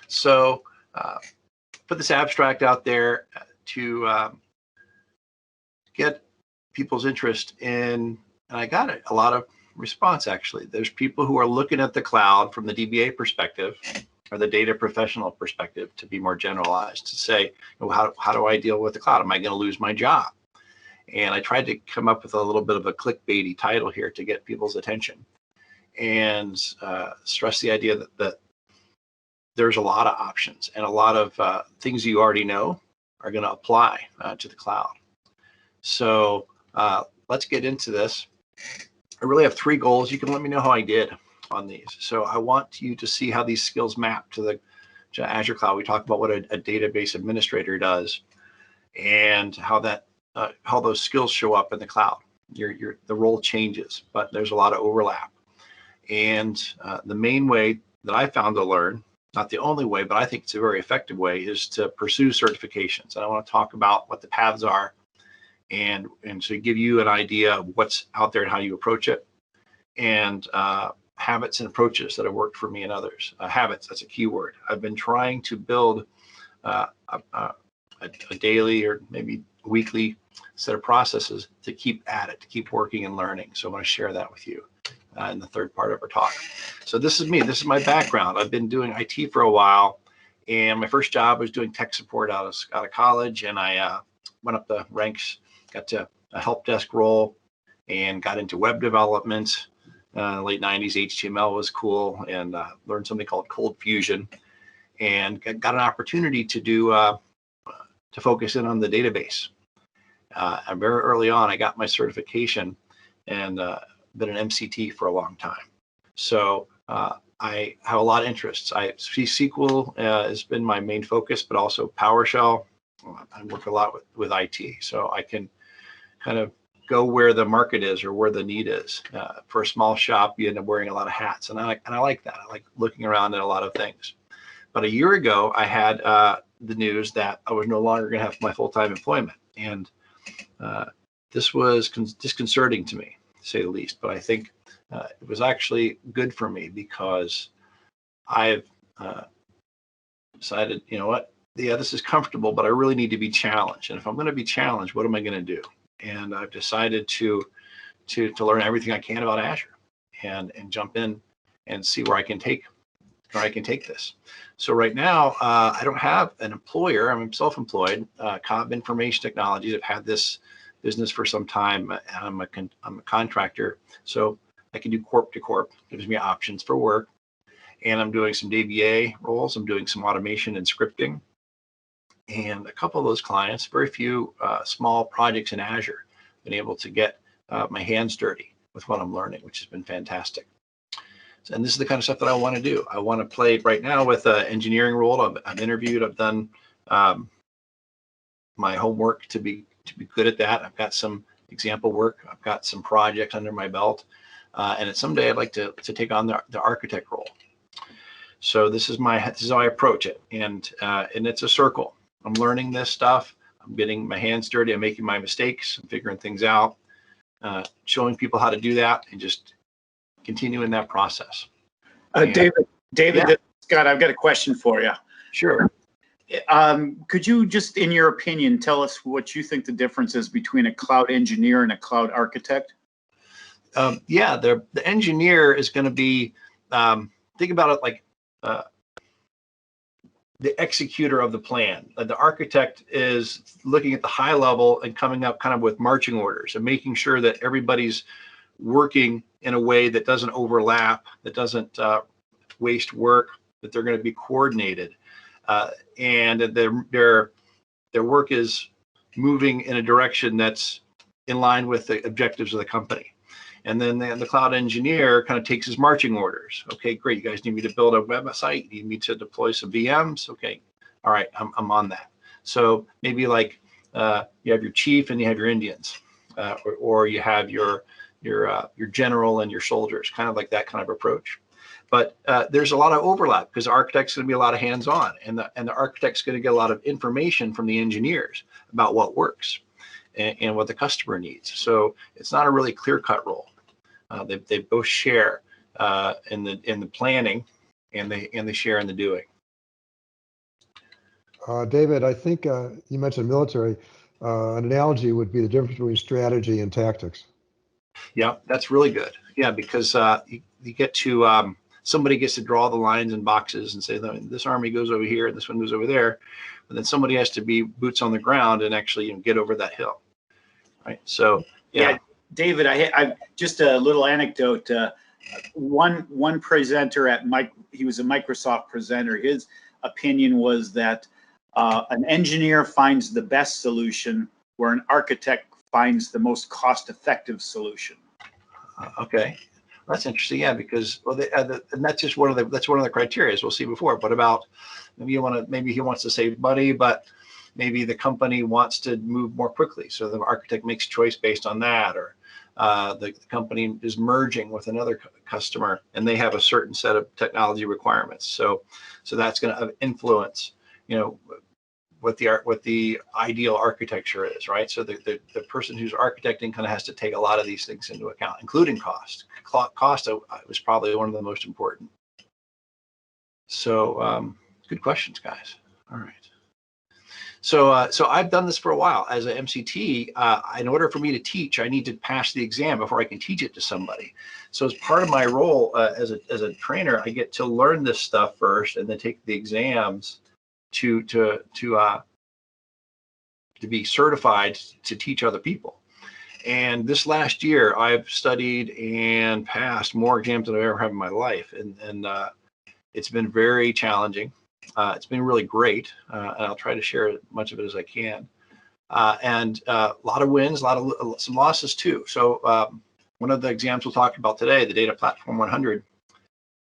So put this abstract out there to get people's interest in, and I got a lot of response actually. There's people who are looking at the cloud from the DBA perspective or the data professional perspective, to be more generalized, to say, how do I deal with the cloud? Am I going to lose my job? And I tried to come up with a little bit of a clickbaity title here to get people's attention and stress the idea that there's a lot of options and a lot of things you already know are going to apply to the cloud. So let's get into this. I really have 3 goals. You can let me know how I did on these. So I want you to see how these skills map to Azure Cloud. We talked about what a database administrator does and how those skills show up in the cloud. The role changes, but there's a lot of overlap. And the main way that I found to learn, not the only way, but I think it's a very effective way, is to pursue certifications. And I want to talk about what the paths are and so give you an idea of what's out there and how you approach it, and habits and approaches that have worked for me and others. Habits, that's a key word. I've been trying to build a daily or maybe weekly set of processes to keep at it, to keep working and learning. So I want to share that with you in the third part of our talk. So this is me. This is my background. I've been doing IT for a while, and my first job was doing tech support out of college, and I went up the ranks, got to a help desk role, and got into web development. Late 90s, HTML was cool, and learned something called Cold Fusion, and got an opportunity to do to focus in on the database. And very early on, I got my certification and been an MCT for a long time. So I have a lot of interests. SQL has been my main focus, but also PowerShell. I work a lot with IT, so I can kind of go where the market is or where the need is. For a small shop, you end up wearing a lot of hats, and I like that. I like looking around at a lot of things. But a year ago, I had the news that I was no longer going to have my full-time employment, and this was disconcerting to me, to say the least. But I think it was actually good for me, because I've decided, you know what? Yeah, this is comfortable, but I really need to be challenged. And if I'm going to be challenged, what am I going to do? And I've decided to learn everything I can about Azure and jump in and see where I can take this. So right now, I don't have an employer. I'm self-employed. Cobb Information Technologies. I've had this business for some time. I'm a contractor, so I can do corp to corp. It gives me options for work. And I'm doing some DBA roles. I'm doing some automation and scripting. And a couple of those clients, very few small projects in Azure, been able to get my hands dirty with what I'm learning, which has been fantastic. And this is the kind of stuff that I want to do. I want to play right now with an engineering role. I've interviewed. I've done my homework to be good at that. I've got some example work. I've got some projects under my belt, and someday I'd like to take on the architect role. So this is how I approach it, and it's a circle. I'm learning this stuff. I'm getting my hands dirty. I'm making my mistakes. I'm figuring things out, showing people how to do that, and just continue in that process. David, yeah. Scott, I've got a question for you. Sure. Could you just, in your opinion, tell us what you think the difference is between a cloud engineer and a cloud architect? Yeah, the engineer is going to be, think about it like the executor of the plan. The architect is looking at the high level and coming up kind of with marching orders and making sure that everybody's working in a way that doesn't overlap, that doesn't waste work, that they're going to be coordinated, and that their work is moving in a direction that's in line with the objectives of the company. And then the cloud engineer kind of takes his marching orders. Okay, great. You guys need me to build a website. You need me to deploy some VMs. Okay, all right, I'm on that. So maybe like you have your chief and you have your Indians, or you have your general and your soldiers, kind of like that kind of approach. But there's a lot of overlap because the architect's going to be a lot of hands-on, and the architect's going to get a lot of information from the engineers about what works and what the customer needs. So it's not a really clear-cut role. They both share in the planning, and they share in the doing. David, I think you mentioned military. An analogy would be the difference between strategy and tactics. Yeah, that's really good. Yeah, because you get to somebody gets to draw the lines and boxes and say this army goes over here and this one goes over there, but then somebody has to be boots on the ground and actually get over that hill, right? So yeah, David, I just a little anecdote. One presenter at he was a Microsoft presenter. His opinion was that an engineer finds the best solution where an architect finds the most cost-effective solution. Okay, that's interesting. Yeah, because and that's just one of the criteria, as we'll see before. What about maybe he wants to save money, but maybe the company wants to move more quickly, so the architect makes a choice based on that, or the company is merging with another customer and they have a certain set of technology requirements. So that's going to influence, what the ideal architecture is, right? So the person who's architecting kind of has to take a lot of these things into account, including cost. Cost was probably one of the most important. So good questions, guys. All right. So I've done this for a while as an MCT. In order for me to teach, I need to pass the exam before I can teach it to somebody. So as part of my role as a trainer, I get to learn this stuff first and then take the exams to be certified to teach other people. And this last year, I've studied and passed more exams than I've ever had in my life, and it's been very challenging. It's been really great, and I'll try to share as much of it as I can. And a lot of wins, some losses too. So one of the exams we'll talk about today, the Data Platform 100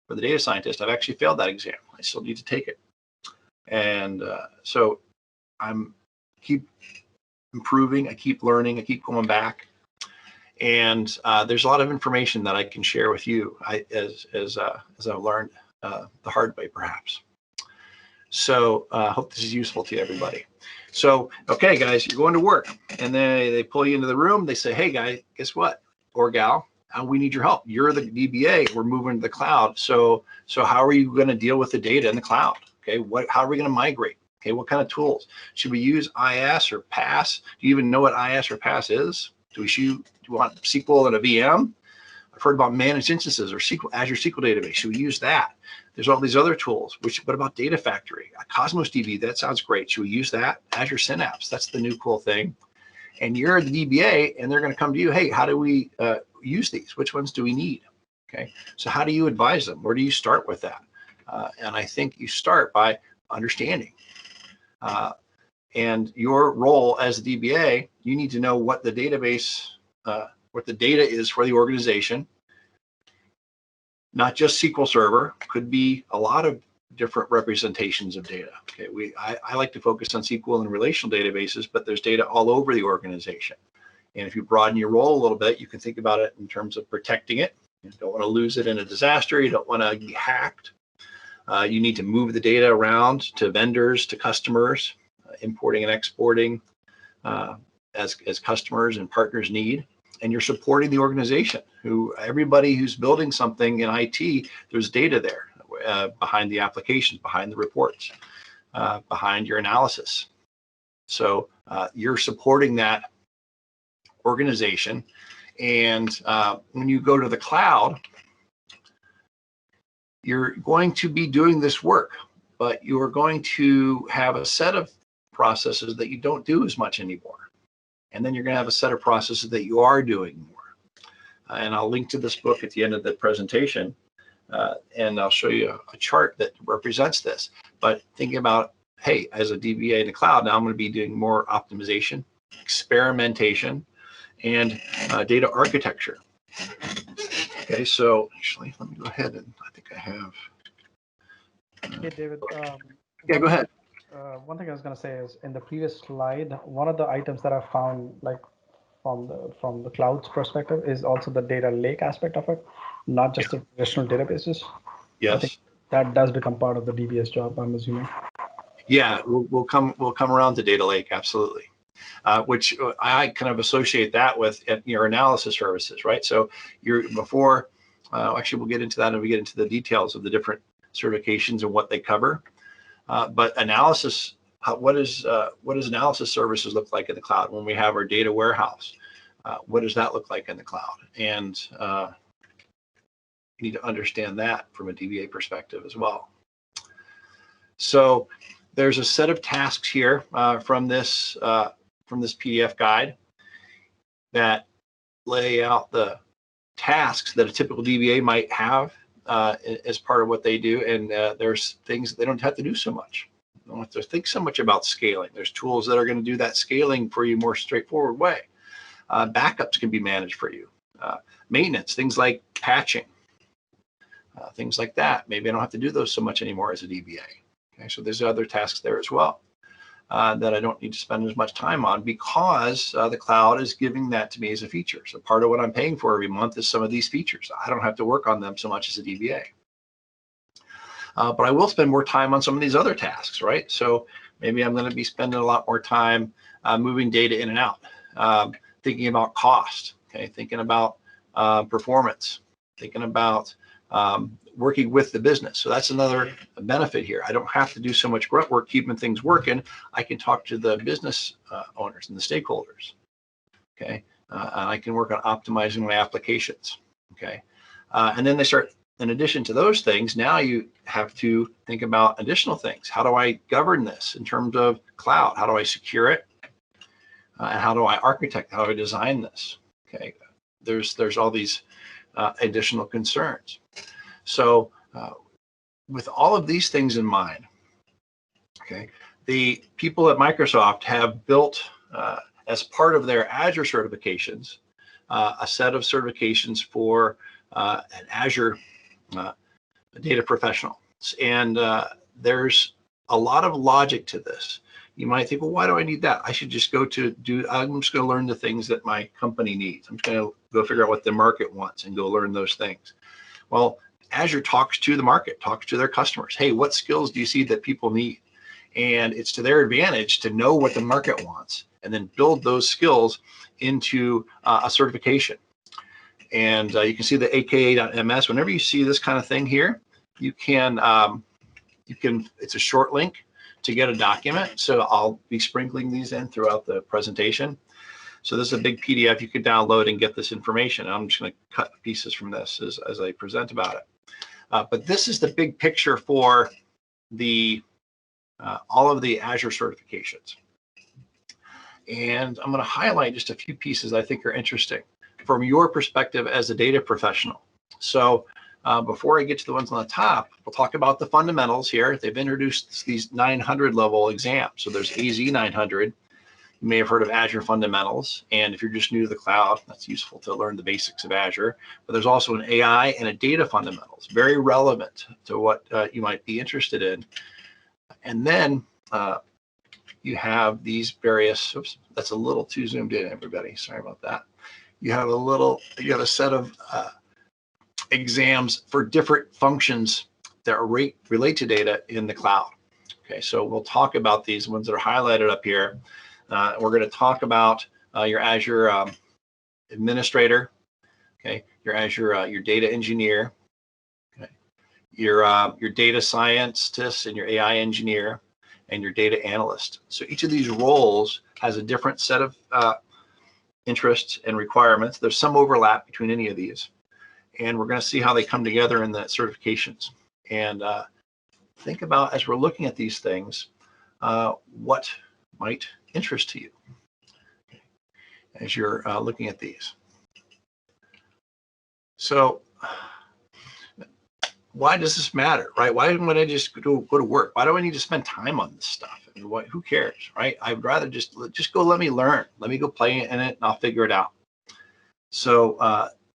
for the data scientist, I've actually failed that exam. I still need to take it. And so I'm keep improving, I keep learning, I keep going back. And there's a lot of information that I can share with you as I've learned the hard way, perhaps. So I hope this is useful to everybody. So, okay, guys, you're going to work, and then they pull you into the room. They say, hey, guy, guess what? Or gal, we need your help. You're the DBA. We're moving to the cloud. So how are you going to deal with the data in the cloud? Okay, how are we going to migrate? Okay, what kind of tools? Should we use IaaS or PaaS? Do you even know what IaaS or PaaS is? Do you want SQL and a VM? I've heard about managed instances or Azure SQL database. Should we use that? There's all these other tools. What about Data Factory? Cosmos DB, that sounds great. Should we use that? Azure Synapse, that's the new cool thing. And you're the DBA, and they're going to come to you, hey, how do we use these? Which ones do we need? Okay, so how do you advise them? Where do you start with that? And I think you start by understanding. And your role as a DBA, you need to know what the database, what the data is for the organization. Not just SQL Server, could be a lot of different representations of data. Okay, I like to focus on SQL and relational databases, but there's data all over the organization. And if you broaden your role a little bit, you can think about it in terms of protecting it. You don't want to lose it in a disaster. You don't want to be hacked. You need to move the data around to vendors, to customers, importing and exporting as customers and partners need. And you're supporting the organization. Everybody who's building something in IT, there's data there behind the applications, behind the reports, behind your analysis. So you're supporting that organization. And when you go to the cloud, you're going to be doing this work, but you're going to have a set of processes that you don't do as much anymore. And then you're going to have a set of processes that you are doing more. And I'll link to this book at the end of the presentation, and I'll show you a chart that represents this. But thinking about, hey, as a DBA in the cloud, now I'm going to be doing more optimization, experimentation, and data architecture. Okay, so actually, let me go ahead and I think I have. Hey, David. Yeah, go ahead. One thing I was going to say is in the previous slide, one of the items that I found, like from the cloud's perspective, is also the data lake aspect of it, not just the traditional databases. Yes. I think that does become part of the DBA's job, I'm assuming. Yeah, we'll come around to data lake, absolutely. Which I kind of associate that with your analysis services, right? So actually we'll get into that and we get into the details of the different certifications and what they cover. But analysis what does analysis services look like in the cloud when we have our data warehouse? What does that look like in the cloud? And you need to understand that from a DBA perspective as well. So there's a set of tasks here from this PDF guide that lay out the tasks that a typical DBA might have as part of what they do. And there's things that they don't have to do so much. They don't have to think so much about scaling. There's tools that are going to do that scaling for you more straightforward way. Backups can be managed for you. Maintenance, things like patching, things like that. Maybe I don't have to do those so much anymore as a DBA. Okay, so there's other tasks there as well that I don't need to spend as much time on because the cloud is giving that to me as a feature. So part of what I'm paying for every month is some of these features. I don't have to work on them so much as a DBA. But I will spend more time on some of these other tasks, right? So maybe I'm going to be spending a lot more time moving data in and out, thinking about cost, okay, thinking about performance, thinking about working with the business. So that's another benefit here. I don't have to do so much grunt work keeping things working. I can talk to the business owners and the stakeholders, okay? And I can work on optimizing my applications, okay? And then they start, in addition to those things, now you have to think about additional things. How do I govern this in terms of cloud? How do I secure it? And how do I architect? How do I design this? Okay, there's all these additional concerns. So with all of these things in mind, okay, the people at Microsoft have built as part of their Azure certifications a set of certifications for an Azure data professional. And there's a lot of logic to this. You might think, well, why do I need that? I should just go to I'm just going to learn the things that my company needs. I'm just going to go figure out what the market wants and go learn those things. Well, Azure talks to the market, talks to their customers. Hey, what skills do you see that people need? And it's to their advantage to know what the market wants and then build those skills into a certification. And you can see the aka.ms. Whenever you see this kind of thing here, you can it's a short link to get a document. So I'll be sprinkling these in throughout the presentation. So this is a big PDF you could download and get this information. I'm just going to cut pieces from this as I present about it. But this is the big picture for the all of the Azure certifications. And I'm going to highlight just a few pieces I think are interesting from your perspective as a data professional. So before I get to the ones on the top, we'll talk about the fundamentals here. They've introduced these 900 level exams. So there's AZ 900. You may have heard of Azure Fundamentals. And if you're just new to the cloud, that's useful to learn the basics of Azure. But there's also an AI and a data fundamentals, very relevant to what you might be interested in. And then you have these various, oops, that's a little too zoomed in, everybody. Sorry about that. You have a set of exams for different functions that relate to data in the cloud. Okay, so we'll talk about these ones that are highlighted up here. We're going to talk about your Azure administrator, okay, your Azure your data engineer, okay, your data scientist and your AI engineer, and your data analyst. So each of these roles has a different set of interests and requirements. There's some overlap between any of these. And we're going to see how they come together in the certifications. And think about, as we're looking at these things, what might interest to you as you're looking at these. So why does this matter, right? Why don't I just go to work? Why do I need to spend time on this stuff? And who cares, right? I'd rather just go let me learn. Let me go play in it and I'll figure it out. So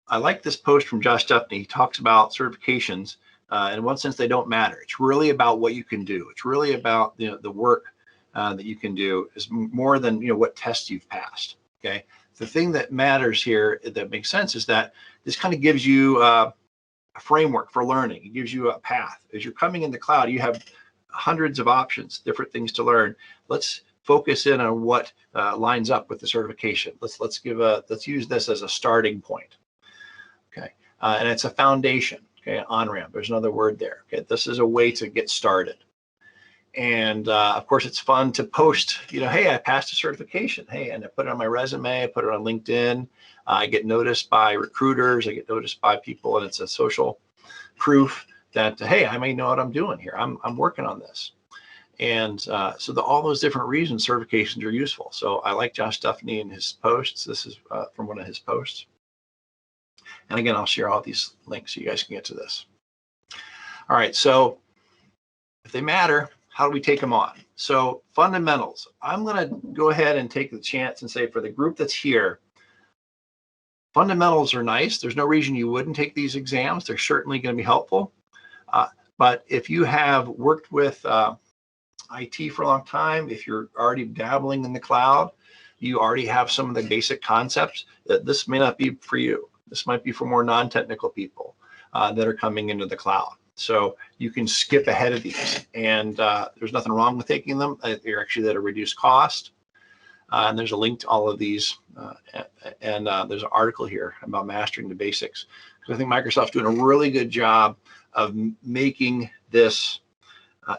I like this post from Josh Duffney. He talks about certifications. In one sense, they don't matter. It's really about what you can do. It's really about the work that you can do is more than what tests you've passed. Okay. The thing that matters here that makes sense is that this kind of gives you a framework for learning. It gives you a path. As you're coming in the cloud, you have hundreds of options, different things to learn. Let's focus in on what lines up with the certification. Let's use this as a starting point. Okay, and it's a foundation. Okay, on-ramp. There's another word there. Okay, this is a way to get started. And of course, it's fun to post, hey, I passed a certification. Hey, and I put it on my resume, I put it on LinkedIn. I get noticed by recruiters, I get noticed by people, and it's a social proof that, hey, I may know what I'm doing here. I'm working on this. And so all those different reasons certifications are useful. So I like Josh Duffney and his posts. This is from one of his posts. And again, I'll share all these links so you guys can get to this. All right, so if they matter, how do we take them on? So fundamentals, I'm going to go ahead and take the chance and say for the group that's here, fundamentals are nice. There's no reason you wouldn't take these exams. They're certainly going to be helpful. But if you have worked with IT for a long time, if you're already dabbling in the cloud, you already have some of the basic concepts, that this may not be for you. This might be for more non-technical people that are coming into the cloud. So you can skip ahead of these, and there's nothing wrong with taking them. They're actually at a reduced cost. And there's a link to all of these, and there's an article here about mastering the basics. Because I think Microsoft's doing a really good job of making this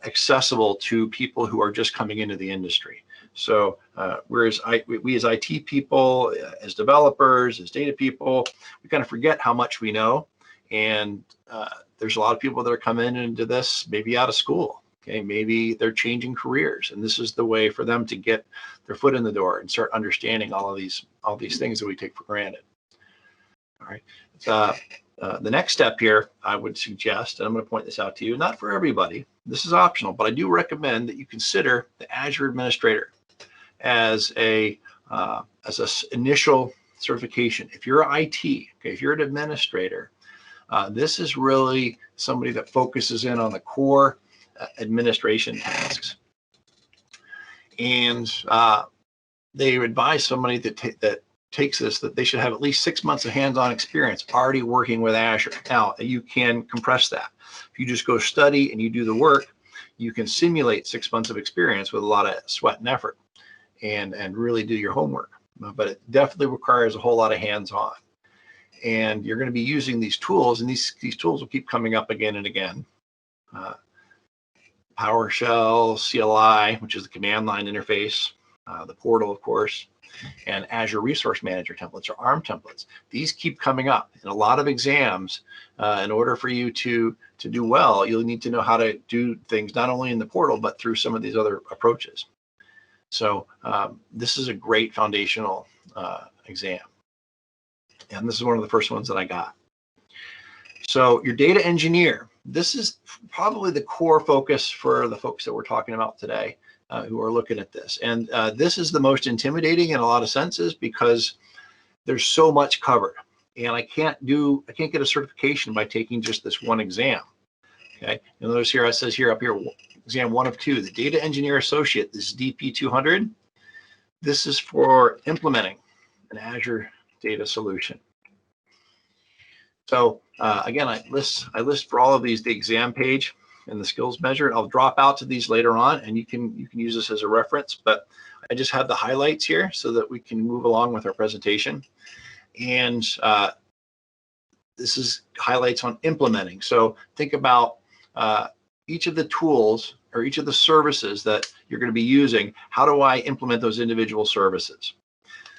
accessible to people who are just coming into the industry. So whereas we as IT people, as developers, as data people, we kind of forget how much we know. And there's a lot of people that are coming into this maybe out of school. Okay, maybe they're changing careers, and this is the way for them to get their foot in the door and start understanding all these things that we take for granted. All right. The next step here, I would suggest, and I'm going to point this out to you, not for everybody, this is optional, but I do recommend that you consider the Azure Administrator as a initial certification. If you're IT, okay, if you're an administrator, this is really somebody that focuses in on the core administration tasks. And they advise somebody that takes this, that they should have at least 6 months of hands-on experience already working with Azure. Now, you can compress that. If you just go study and you do the work, you can simulate 6 months of experience with a lot of sweat and effort and really do your homework. But it definitely requires a whole lot of hands-on. And you're going to be using these tools, and these tools will keep coming up again and again. PowerShell, CLI, which is the command line interface, the portal, of course, and Azure Resource Manager templates or ARM templates. These keep coming up in a lot of exams. In order for you to do well, you'll need to know how to do things not only in the portal, but through some of these other approaches. So this is a great foundational exam. And this is one of the first ones that I got. So your data engineer, this is probably the core focus for the folks that we're talking about today who are looking at this. And this is the most intimidating in a lot of senses because there's so much covered. And I can't get a certification by taking just this one exam. Okay, you'll notice here, it says here up here, exam 1 of 2, the data engineer associate, this is DP 200. This is for implementing an Azure data solution. So again, I list for all of these the exam page and the skills measure. I'll drop out to these later on, and you can use this as a reference. But I just have the highlights here so that we can move along with our presentation. And this is highlights on implementing. So think about each of the tools or each of the services that you're going to be using. How do I implement those individual services?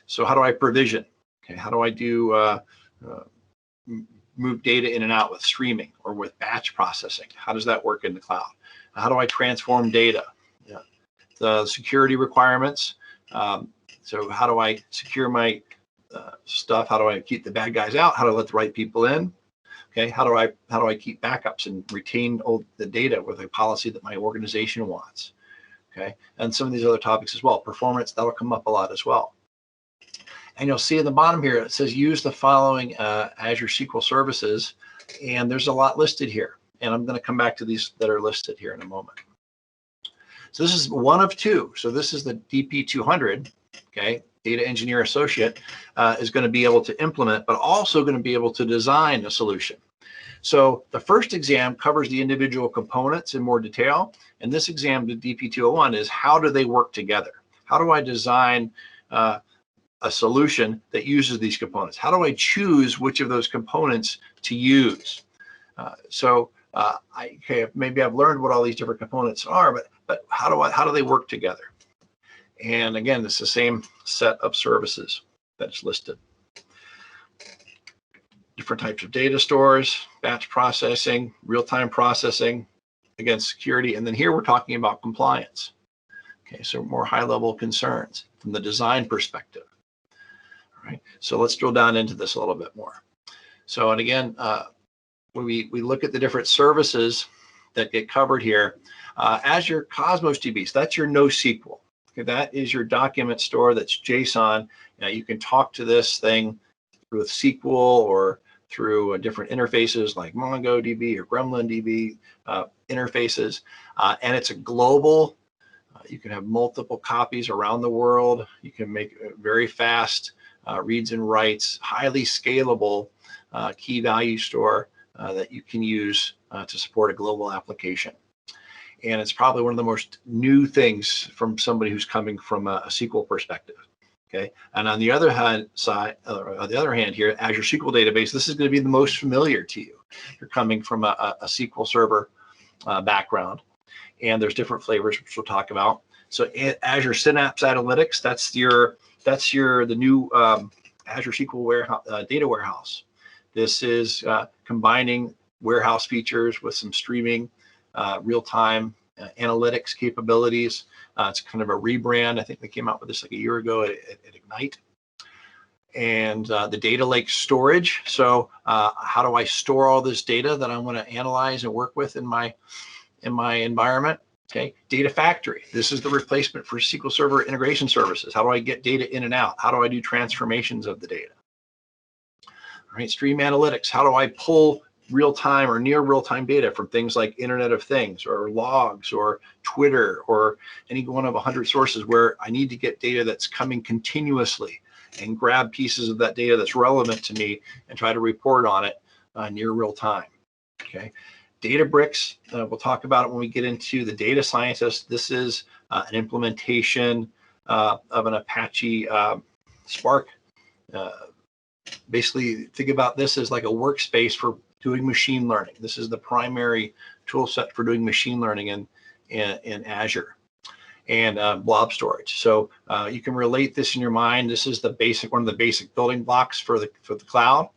So how do I provision? Okay, how do I do move data in and out with streaming or with batch processing? How does that work in the cloud? How do I transform data? Yeah. The security requirements. So how do I secure my stuff? How do I keep the bad guys out? How do I let the right people in? Okay. How do I keep backups and retain the data with a policy that my organization wants? Okay. And some of these other topics as well. Performance, that'll come up a lot as well. And you'll see at the bottom here, it says use the following Azure SQL services, and there's a lot listed here. And I'm going to come back to these that are listed here in a moment. So this is 1 of 2. So this is the DP 200, okay, Data Engineer Associate, is going to be able to implement, but also going to be able to design a solution. So the first exam covers the individual components in more detail. And this exam, the DP 201, is how do they work together? How do I design a solution that uses these components? How do I choose which of those components to use? Maybe I've learned what all these different components are, but but how do they work together? And again, it's the same set of services that's listed. Different types of data stores, batch processing, real-time processing, again, security. And then here we're talking about compliance. Okay, so more high-level concerns from the design perspective. All right, so let's drill down into this a little bit more. So, and again, when we look at the different services that get covered here, Azure Cosmos DB, so that's your NoSQL. Okay, that is your document store that's JSON. Now you can talk to this thing with SQL or through different interfaces like MongoDB or GremlinDB interfaces, and it's a global. You can have multiple copies around the world. You can make very fast reads and writes, highly scalable key value store that you can use to support a global application. And it's probably one of the most new things from somebody who's coming from a SQL perspective. Okay, and on the other hand here, Azure SQL database, this is going to be the most familiar to you. You're coming from a SQL Server background, and there's different flavors which we'll talk about. So Azure Synapse Analytics, that's the new Azure SQL data warehouse. This is combining warehouse features with some streaming, real-time analytics capabilities. It's kind of a rebrand. I think they came out with this like a year ago at Ignite. And the data lake storage. So how do I store all this data that I want to analyze and work with in my environment? Okay, data factory. This is the replacement for SQL Server integration services. How do I get data in and out? How do I do transformations of the data? All right, stream analytics. How do I pull real-time or near real-time data from things like Internet of Things or logs or Twitter or any one of 100 sources where I need to get data that's coming continuously and grab pieces of that data that's relevant to me and try to report on it near real time. Okay, Databricks, we'll talk about it when we get into the data scientist. This is an implementation of an Apache Spark. Basically, think about this as like a workspace for doing machine learning. This is the primary tool set for doing machine learning in Azure and blob storage. So you can relate this in your mind. This is one of the basic building blocks for the cloud.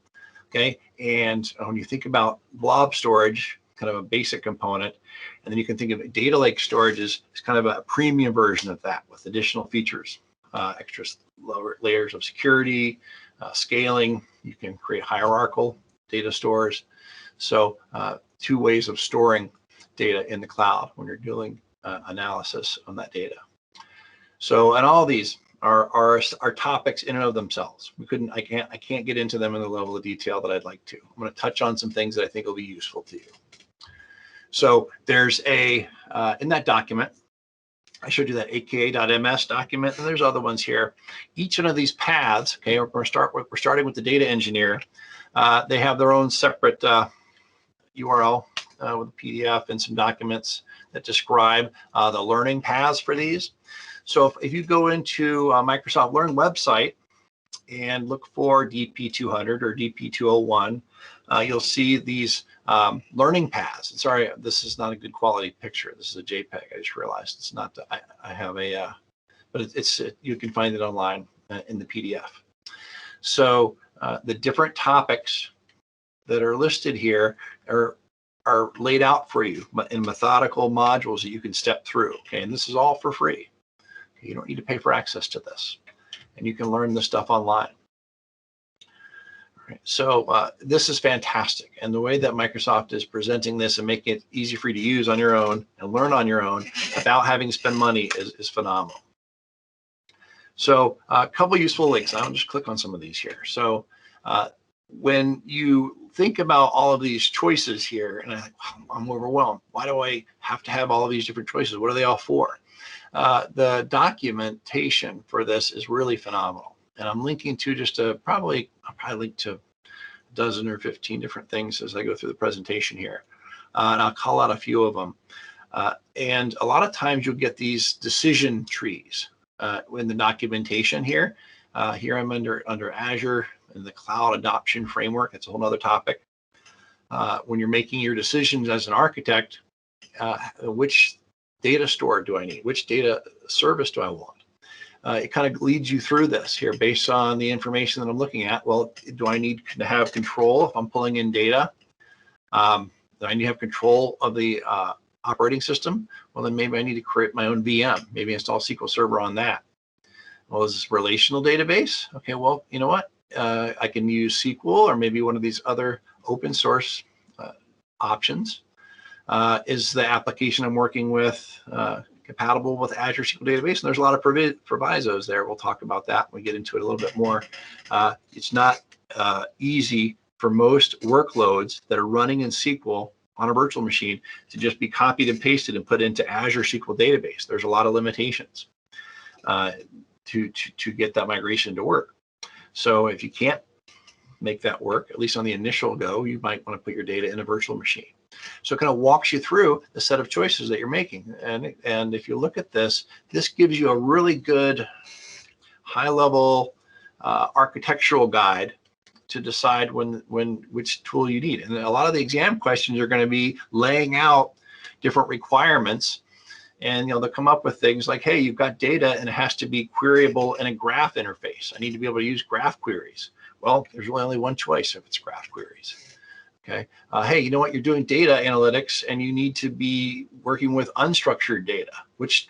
Okay, and when you think about blob storage, kind of a basic component, and then you can think of data lake storage as kind of a premium version of that with additional features, extra lower layers of security, scaling. You can create hierarchical data stores. So two ways of storing data in the cloud when you're doing analysis on that data. So, and all these are topics in and of themselves. I can't get into them in the level of detail that I'd like to. I'm going to touch on some things that I think will be useful to you. So there's in that document, I showed you that aka.ms document, and there's other ones here. Each one of these paths, okay, we're starting with the data engineer. They have their own separate URL with a PDF and some documents that describe the learning paths for these. So if you go into Microsoft Learn website and look for DP200 or DP201, you'll see these learning paths. Sorry, this is not a good quality picture. This is a JPEG. I just realized it's not. I have a, but you can find it online in the PDF. So the different topics that are listed here are laid out for you in methodical modules that you can step through. Okay, and this is all for free. You don't need to pay for access to this, and you can learn this stuff online. All right, so this is fantastic, and the way that Microsoft is presenting this and making it easy for you to use on your own and learn on your own without having to spend money is phenomenal. So a couple useful links. I'll just click on some of these here. So when you think about all of these choices here, and I'm overwhelmed. Why do I have to have all of these different choices? What are they all for? The documentation for this is really phenomenal. And I'm linking to I'll probably link to a dozen or 15 different things as I go through the presentation here. And I'll call out a few of them. And a lot of times you'll get these decision trees in the documentation here. Here I'm under Azure and the cloud adoption framework. That's a whole other topic. When you're making your decisions as an architect, which data store do I need? Which data service do I want? It kind of leads you through this here based on the information that I'm looking at. Well, do I need to have control if I'm pulling in data? Do I need to have control of the operating system? Well, then maybe I need to create my own VM, maybe install SQL Server on that. Well, is this relational database? Okay, well, you know what? I can use SQL or maybe one of these other open source options. Is the application I'm working with compatible with Azure SQL Database? And there's a lot of provisos there. We'll talk about that when we get into it a little bit more. It's not easy for most workloads that are running in SQL on a virtual machine to just be copied and pasted and put into Azure SQL Database. There's a lot of limitations to get that migration to work. So if you can't make that work, at least on the initial go, you might want to put your data in a virtual machine. So it kind of walks you through the set of choices that you're making. And if you look at this, this gives you a really good high-level architectural guide to decide which tool you need. And a lot of the exam questions are going to be laying out different requirements. And they'll come up with things like, hey, you've got data and it has to be queryable in a graph interface. I need to be able to use graph queries. Well, there's really only one choice if it's graph queries. Okay. Hey, you know what? You're doing data analytics and you need to be working with unstructured data. Which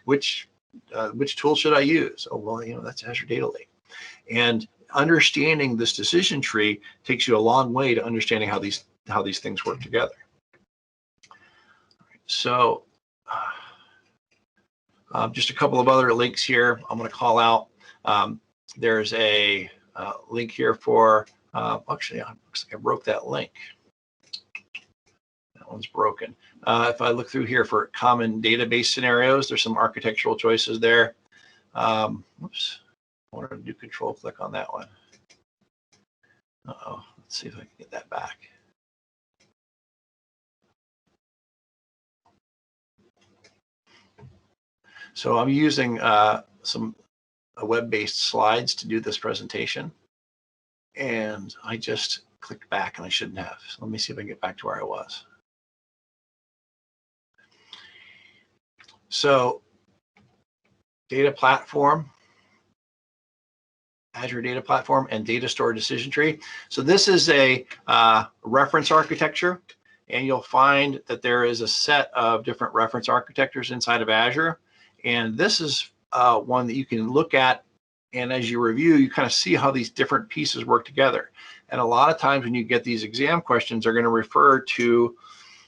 tool should I use? Oh, well, that's Azure Data Lake. And understanding this decision tree takes you a long way to understanding how these things work together. So just a couple of other links here I'm going to call out. There's a link here for, actually, it looks like I broke that link. That one's broken. If I look through here for common database scenarios, there's some architectural choices there. Whoops, I wanted to do control click on that one. Uh-oh, let's see if I can get that back. So I'm using some web-based slides to do this presentation. And I just clicked back and I shouldn't have. So let me see if I can get back to where I was. So data platform, Azure Data Platform, and data store decision tree. So this is a reference architecture, and you'll find that there is a set of different reference architectures inside of Azure. And this is one that you can look at, and as you review, you kind of see how these different pieces work together. And a lot of times when you get these exam questions, they're going to refer to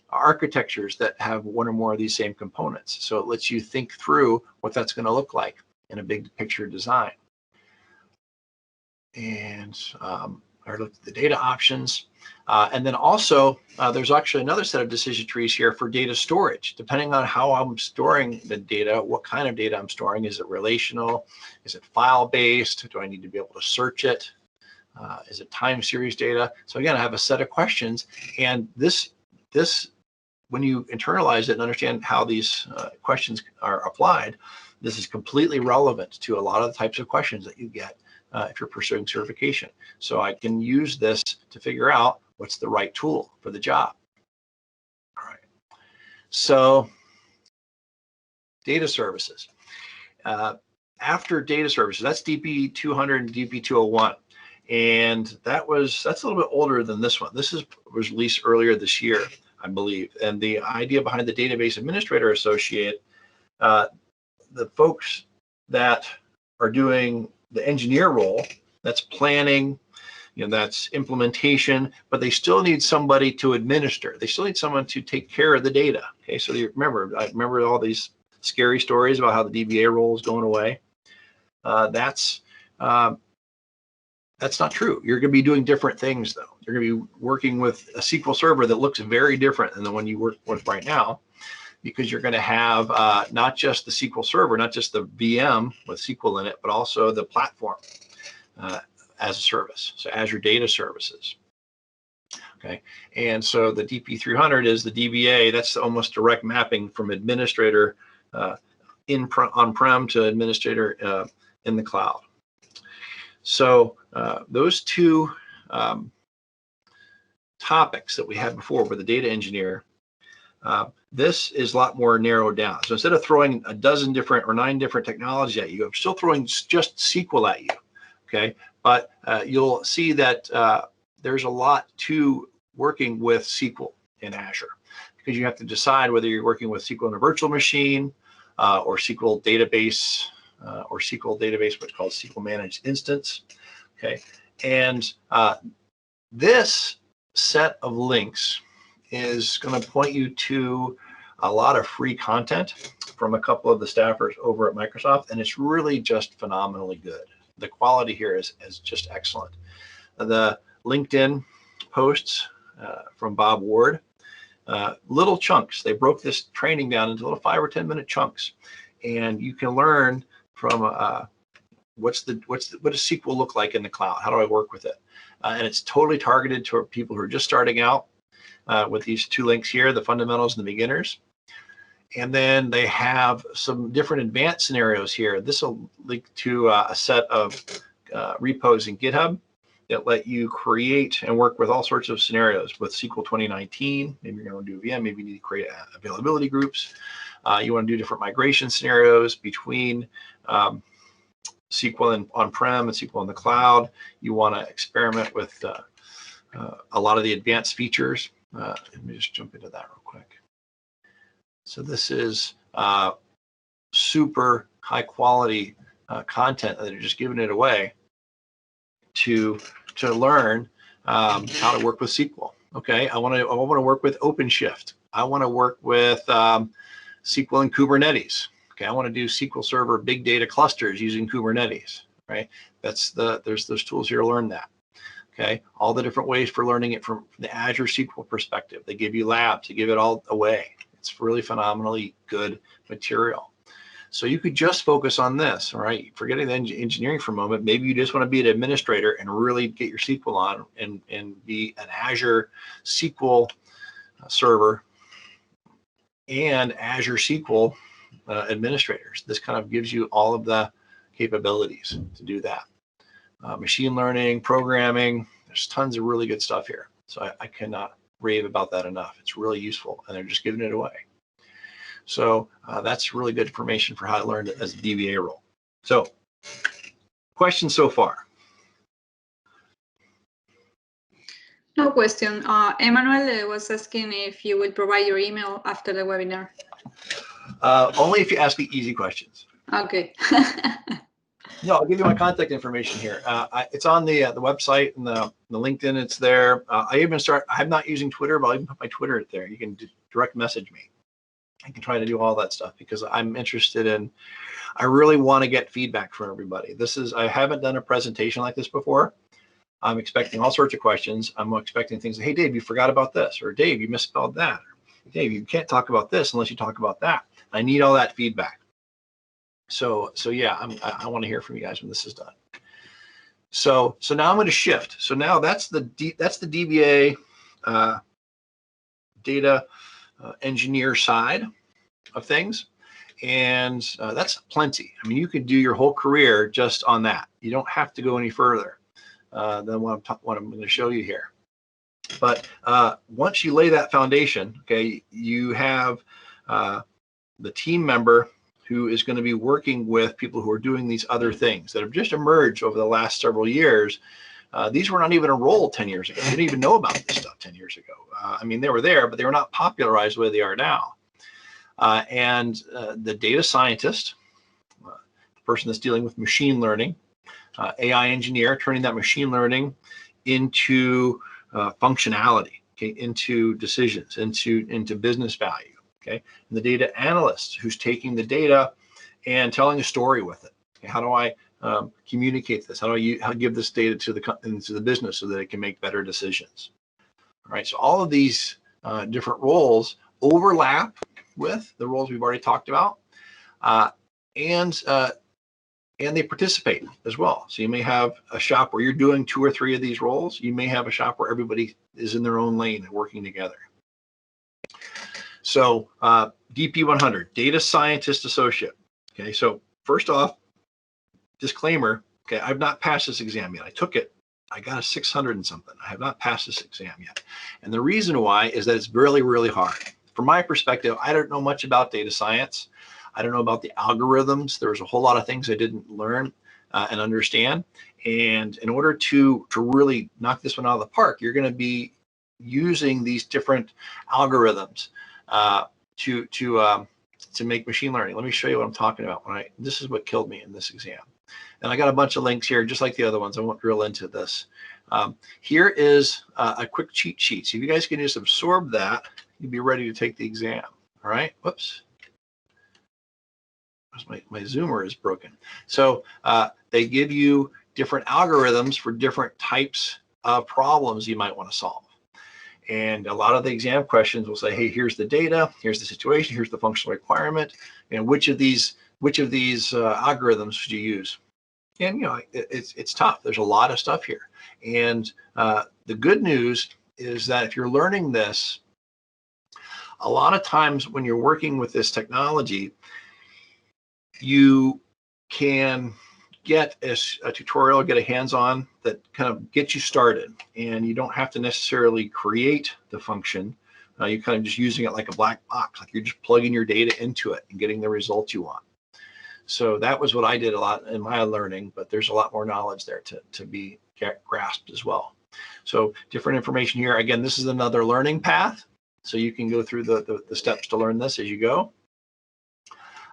architectures that have one or more of these same components. So it lets you think through what that's going to look like in a big picture design. And I looked at the data options. And then also, there's actually another set of decision trees here for data storage. Depending on how I'm storing the data, what kind of data I'm storing, is it relational? Is it file-based? Do I need to be able to search it? Is it time series data? So again, I have a set of questions, and this when you internalize it and understand how these questions are applied, this is completely relevant to a lot of the types of questions that you get if you're pursuing certification. So I can use this to figure out what's the right tool for the job. All right. So data services. After data services, that's DP200 and DP201. And that's a little bit older than this one. This was released earlier this year, I believe. And the idea behind the database administrator associate, the folks that are doing the engineer role, that's planning, that's implementation, but they still need somebody to administer. They still need someone to take care of the data. Okay, so I remember all these scary stories about how the DBA role is going away. That's not true. You're going to be doing different things, though. You're going to be working with a SQL Server that looks very different than the one you work with right now, because you're going to have not just the SQL Server, not just the VM with SQL in it, but also the platform as a service, so Azure Data Services. Okay, and so the DP300 is the DBA. That's almost direct mapping from administrator on-prem to administrator in the cloud. So those two topics that we had before with the data engineer, This is a lot more narrowed down. So instead of throwing a dozen different or 9 different technologies at you, I'm still throwing just SQL at you, okay? But you'll see that there's a lot to working with SQL in Azure, because you have to decide whether you're working with SQL in a virtual machine or SQL database, what's called SQL Managed Instance, okay? And this set of links is going to point you to a lot of free content from a couple of the staffers over at Microsoft, and it's really just phenomenally good. The quality here is just excellent. The LinkedIn posts from Bob Ward, little chunks. They broke this training down into little 5 or 10 minute chunks, and you can learn from what does SQL look like in the cloud? How do I work with it? And it's totally targeted to people who are just starting out with these 2 links here, the fundamentals and the beginners. And then they have some different advanced scenarios here. This will link to a set of repos in GitHub that let you create and work with all sorts of scenarios with SQL 2019. Maybe you're going to do VM, maybe you need to create availability groups. You want to do different migration scenarios between SQL on-prem and SQL in the cloud. You want to experiment with a lot of the advanced features. Let me just jump into that real quick. So this is super high quality content that are just giving it away to learn how to work with SQL. Okay, I want to work with OpenShift. I want to work with SQL and Kubernetes. Okay, I want to do SQL Server big data clusters using Kubernetes. Right, there's those tools here to learn that. Okay, all the different ways for learning it from the Azure SQL perspective. They give you labs, they give it all away. It's really phenomenally good material. So you could just focus on this, all right? Forgetting the engineering for a moment, maybe you just want to be an administrator and really get your SQL on and be an Azure SQL server and Azure SQL administrators. This kind of gives you all of the capabilities to do that. Machine learning, programming, there's tons of really good stuff here. So I cannot rave about that enough. It's really useful, and they're just giving it away. So that's really good information for how to learn as a DBA role. So questions so far? No question. Emmanuel was asking if you will provide your email after the webinar. Only if you ask me easy questions. Okay. No, I'll give you my contact information here. It's on the website and the LinkedIn. It's there. I'm not using Twitter, but I'll even put my Twitter there. You can direct message me. I can try to do all that stuff because I'm interested in. I really want to get feedback from everybody. I haven't done a presentation like this before. I'm expecting all sorts of questions. I'm expecting things. Hey, Dave, you forgot about this, or Dave, you misspelled that. Or, Dave, you can't talk about this unless you talk about that. I need all that feedback. So yeah, I want to hear from you guys when this is done. So now I'm going to shift. So now that's the DBA data engineer side of things, and that's plenty. I mean, you could do your whole career just on that. You don't have to go any further than what I'm going to show you here. But once you lay that foundation, okay, you have the team member who is going to be working with people who are doing these other things that have just emerged over the last several years. These were not even a role 10 years ago. They didn't even know about this stuff 10 years ago. I mean, they were there, but they were not popularized the way they are now. And the data scientist, the person that's dealing with machine learning, AI engineer, turning that machine learning into functionality, okay, into decisions, into business value. Okay, and the data analyst who's taking the data and telling a story with it. Okay, how do I communicate this? How do I give this data to the business so that it can make better decisions? All right, so all of these different roles overlap with the roles we've already talked about, and they participate as well. So you may have a shop where you're doing 2 or 3 of these roles. You may have a shop where everybody is in their own lane and working together. So DP100, Data Scientist Associate. Okay, so first off, disclaimer, okay, I've not passed this exam yet. I took it, I got a 600 and something. I have not passed this exam yet. And the reason why is that it's really, really hard. from my perspective, I don't know much about data science. I don't know about the algorithms. There's a whole lot of things I didn't learn and understand. And in order to really knock this one out of the park, you're going to be using these different algorithms to make machine learning. Let me show you what I'm talking about. This is what killed me in this exam. And I got a bunch of links here, just like the other ones. I won't drill into this. Here is a quick cheat sheet. So if you guys can just absorb that, you'll be ready to take the exam. All right. Whoops. My zoomer is broken. So they give you different algorithms for different types of problems you might want to solve. And a lot of the exam questions will say, hey, here's the data, here's the situation, here's the functional requirement, and which of these algorithms should you use? And it's tough. There's a lot of stuff here. And the good news is that if you're learning this, a lot of times when you're working with this technology, you can get a tutorial, get a hands-on that kind of gets you started, and you don't have to necessarily create the function. You're kind of just using it like a black box, like you're just plugging your data into it and getting the results you want. So that was what I did a lot in my learning, but there's a lot more knowledge there to be grasped as well. So different information here. Again, this is another learning path. So you can go through the steps to learn this as you go.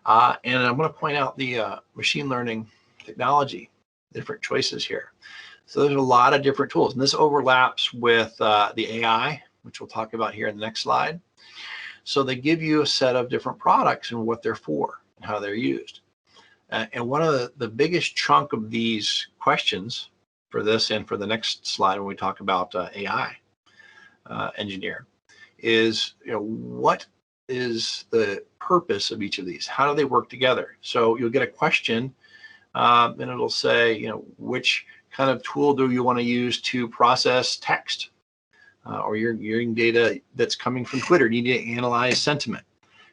And I'm going to point out the machine learning technology, different choices here. So there's a lot of different tools, and this overlaps with the AI, which we'll talk about here in the next slide. So they give you a set of different products and what they're for and how they're used. And one of the biggest chunk of these questions for this and for the next slide when we talk about AI engineer is, what is the purpose of each of these? How do they work together? So you'll get a question and it'll say, which kind of tool do you want to use to process text? Or you're getting data that's coming from Twitter, you need to analyze sentiment.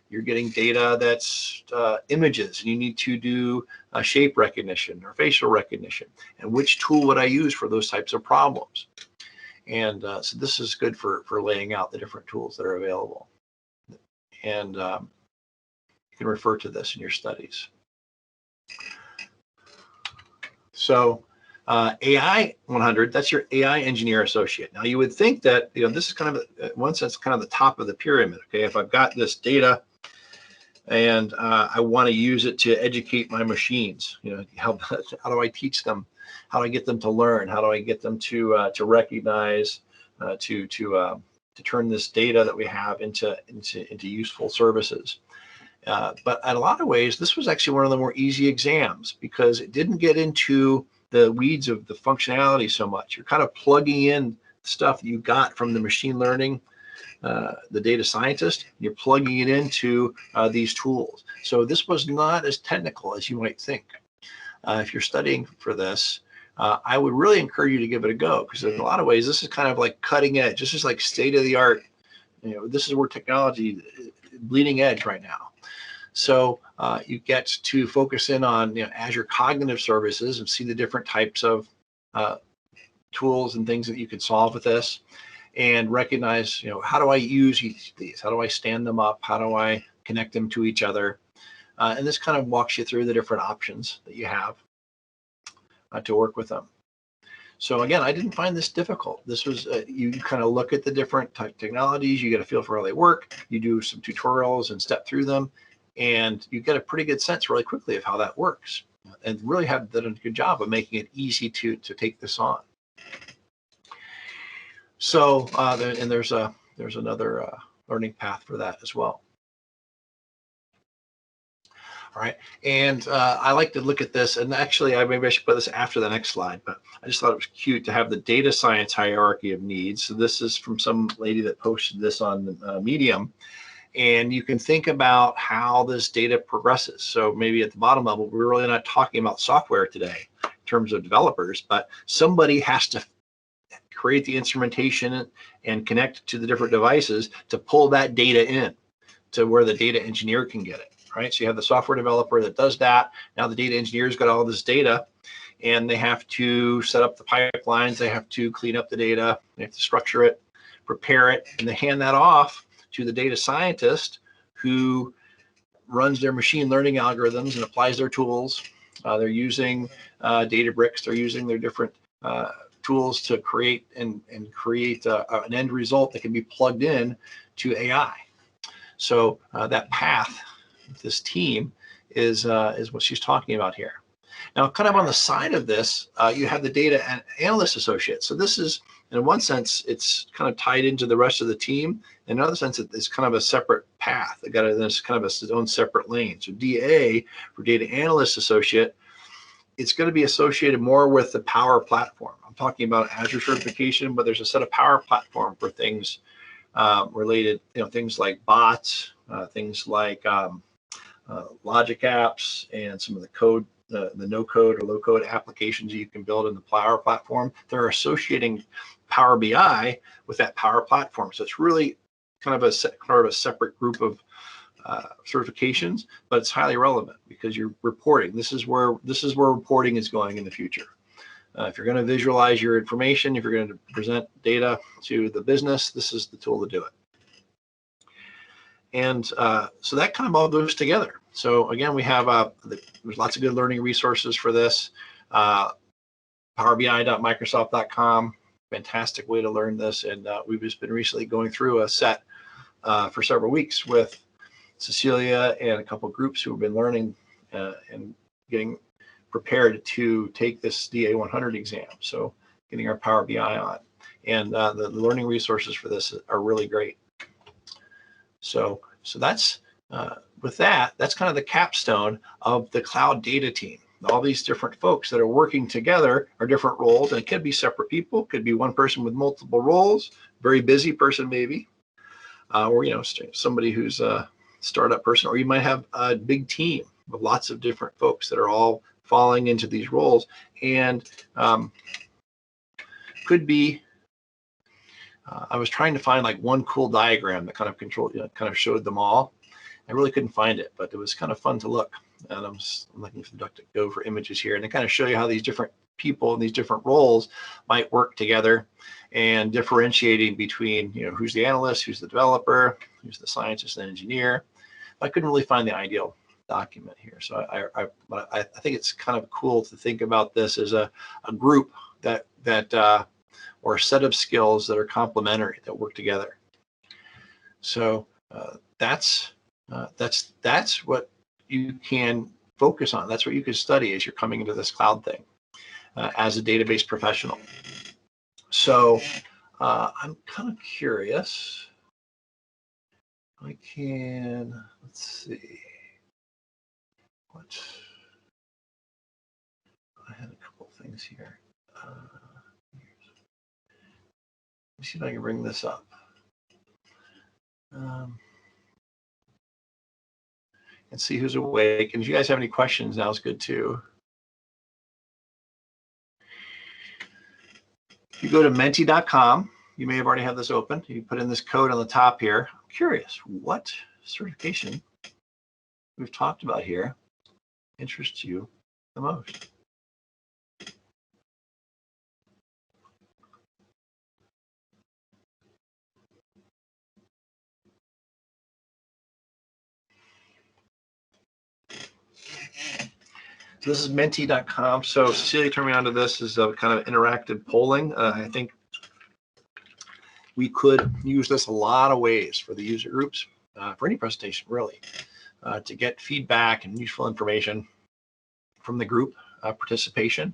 You're getting data that's images, and you need to do shape recognition or facial recognition. And which tool would I use for those types of problems? And so this is good for laying out the different tools that are available. And you can refer to this in your studies. So AI 100, that's your AI engineer associate. Now you would think that, this is kind of, in one sense, kind of the top of the pyramid. Okay, if I've got this data and I want to use it to educate my machines, how do I teach them? How do I get them to learn? How do I get them to recognize, to turn this data that we have into useful services? But in a lot of ways, this was actually one of the more easy exams because it didn't get into the weeds of the functionality so much. You're kind of plugging in stuff that you got from the machine learning, the data scientist. You're plugging it into these tools. So this was not as technical as you might think. If you're studying for this, I would really encourage you to give it a go because in a lot of ways, this is kind of like cutting edge. This is like state of the art. This is where technology is bleeding edge right now. So you get to focus in on Azure Cognitive Services and see the different types of tools and things that you can solve with this, and recognize how do I use each of these? How do I stand them up? How do I connect them to each other? And this kind of walks you through the different options that you have to work with them. So again, I didn't find this difficult. This was you kind of look at the different technologies, you get a feel for how they work, you do some tutorials and step through them, and you get a pretty good sense really quickly of how that works, and really have done a good job of making it easy to take this on. So and there's another learning path for that as well. All right, and I like to look at this, and actually maybe I should put this after the next slide, but I just thought it was cute to have the data science hierarchy of needs. So this is from some lady that posted this on Medium. And you can think about how this data progresses. So maybe at the bottom level, we're really not talking about software today in terms of developers, but somebody has to create the instrumentation and connect to the different devices to pull that data in to where the data engineer can get it, right? So you have the software developer that does that. Now the data engineer's got all this data, and they have to set up the pipelines. They have to clean up the data. They have to structure it, prepare it, and they hand that off to the data scientist who runs their machine learning algorithms and applies their tools. They're using Databricks. They're using their different tools to create and create an end result that can be plugged in to AI. So that path, this team, is what she's talking about here. Now, kind of on the side of this, you have the data analyst associate. So this is, in one sense, it's kind of tied into the rest of the team. In another sense, it's kind of a separate path. It got this kind of its own separate lane. So DA for data analyst associate, it's going to be associated more with the Power Platform. I'm talking about Azure certification, but there's a set of Power Platform for things related, things like bots, things like logic apps, and some of the code, the no-code or low-code applications you can build in the Power Platform. They're associating Power BI with that Power Platform. So it's really kind of a separate group of certifications, but it's highly relevant because you're reporting. This is where reporting is going in the future. If you're going to visualize your information, if you're going to present data to the business, this is the tool to do it. And so that kind of all goes together. So again, we have there's lots of good learning resources for this. PowerBI.Microsoft.com, fantastic way to learn this. And we've just been recently going through a set for several weeks with Cecilia and a couple of groups who have been learning and getting prepared to take this DA100 exam. So getting our Power BI on. And the learning resources for this are really great. So that's with that's kind of the capstone of the cloud data team. All these different folks that are working together are different roles, and it could be separate people, could be one person with multiple roles, very busy person maybe, or somebody who's a startup person, or you might have a big team of lots of different folks that are all falling into these roles, and could be. I was trying to find like one cool diagram that kind of showed them all. I really couldn't find it, but it was kind of fun to look. And I'm looking for DuckDuckGo for images here, and they kind of show you how these different people in these different roles might work together, and differentiating between who's the analyst, who's the developer, who's the scientist and engineer. I couldn't really find the ideal document here, so I think it's kind of cool to think about this as a group that or a set of skills that are complementary, that work together. So that's what you can focus on. That's what you can study as you're coming into this cloud thing as a database professional. So I'm kind of curious. Let's see. I had a couple things here. Let me see if I can bring this up. And see who's awake. And if you guys have any questions, now is good too. If you go to menti.com, you may have already had this open. You put in this code on the top here. I'm curious, what certification we've talked about here interests you the most? So this is menti.com. So Cecilia turned me on to this as a kind of interactive polling. I think we could use this a lot of ways for the user groups, for any presentation really, to get feedback and useful information from the group participation.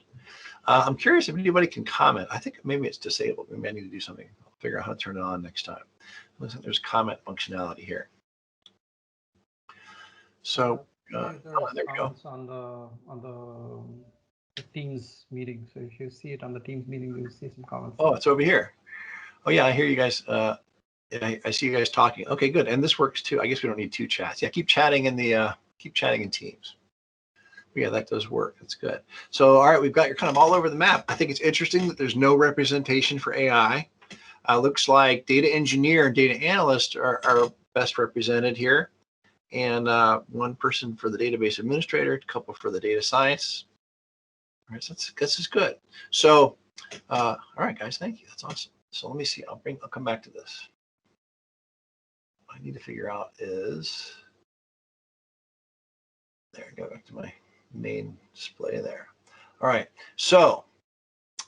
I'm curious if anybody can comment. I think maybe it's disabled. Maybe I need to do something. I'll figure out how to turn it on next time. Looks like there's comment functionality here. So there we go. On the Teams meeting. So if you see it on the Teams meeting, you'll see some comments. Oh, it's over here. Oh yeah, I hear you guys. I see you guys talking. Okay, good. And this works too. I guess we don't need two chats. Yeah, keep chatting in Teams. Yeah, that does work. That's good. So, all right, we've got you kind of all over the map. I think it's interesting that there's no representation for AI. Looks like data engineer and data analyst are best represented here. And one person for the database administrator, a couple for the data science. All right, so this is good. So, all right, guys, thank you. That's awesome. So let me see. I'll come back to this. I need to figure out is, there, go back to my main display there. All right, so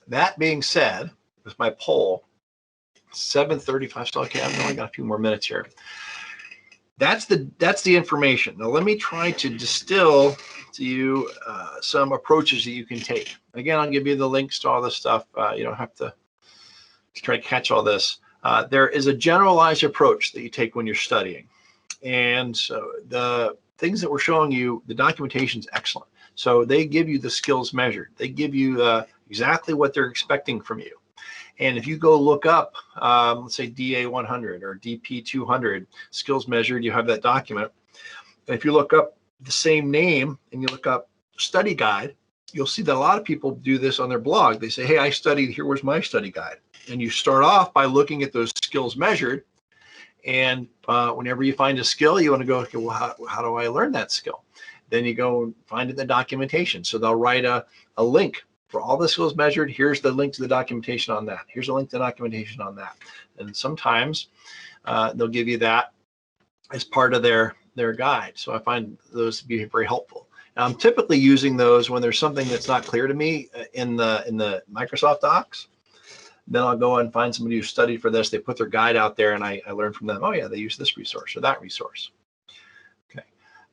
that being said, with my poll, 7:35, so okay, I've only got a few more minutes here. That's the information. Now let me try to distill to you some approaches that you can take. Again, I'll give you the links to all this stuff. You don't have to try to catch all this. There is a generalized approach that you take when you're studying. And so the things that we're showing you, the documentation is excellent. So they give you the skills measured. They give you exactly what they're expecting from you. And if you go look up, let's say DA 100 or DP 200 skills measured, you have that document. And if you look up the same name and you look up study guide, you'll see that a lot of people do this on their blog. They say, hey, I studied, here was my study guide. And you start off by looking at those skills measured. And whenever you find a skill, you want to go, okay, well, how do I learn that skill? Then you go and find it in the documentation. So they'll write a link for all the skills measured. Here's the link to the documentation on that. Here's a link to the documentation on that. And sometimes they'll give you that as part of their guide. So I find those to be very helpful. Now, I'm typically using those when there's something that's not clear to me in the Microsoft Docs. Then I'll go and find somebody who studied for this. They put their guide out there and I learn from them. Oh yeah, they use this resource or that resource. Okay.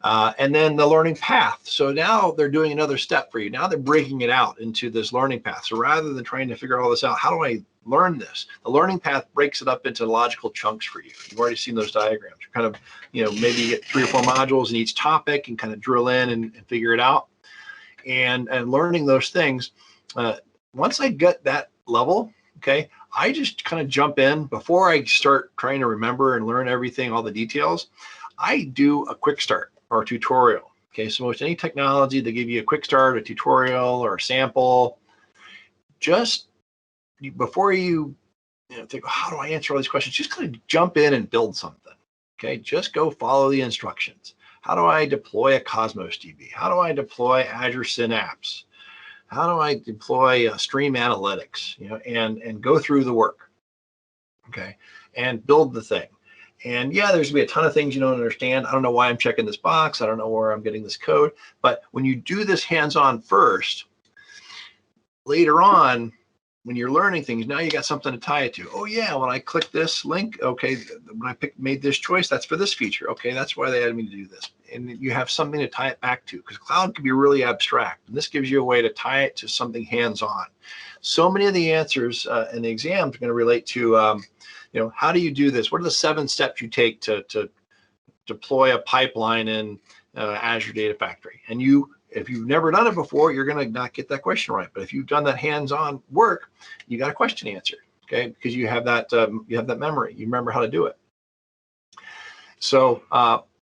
And then the learning path. So now they're doing another step for you. Now they're breaking it out into this learning path. So rather than trying to figure all this out, how do I learn this? The learning path breaks it up into logical chunks for you. You've already seen those diagrams. You're kind of, maybe you get 3 or 4 modules in each topic and kind of drill in and figure it out. And learning those things, once I get that level, okay, I just kind of jump in before I start trying to remember and learn everything, all the details. I do a quick start or a tutorial. Okay, so with any technology, they give you a quick start, a tutorial, or a sample. Just before you think, how do I answer all these questions? Just kind of jump in and build something. Okay, just go follow the instructions. How do I deploy a Cosmos DB? How do I deploy Azure Synapse? How do I deploy stream analytics, and go through the work, okay, and build the thing. And yeah, there's gonna be a ton of things you don't understand. I don't know why I'm checking this box. I don't know where I'm getting this code. But when you do this hands-on first, later on, when you're learning things, now you got something to tie it to. Oh yeah, when I click this link, okay, when I made this choice, that's for this feature. Okay, that's why they added me to do this. And you have something to tie it back to, because cloud can be really abstract. And this gives you a way to tie it to something hands-on. So many of the answers in the exams are going to relate to, how do you do this? What are the 7 steps you take to deploy a pipeline in Azure Data Factory? And if you've never done it before, you're going to not get that question right. But if you've done that hands-on work, you got a question answered, okay? Because you have that memory. You remember how to do it. So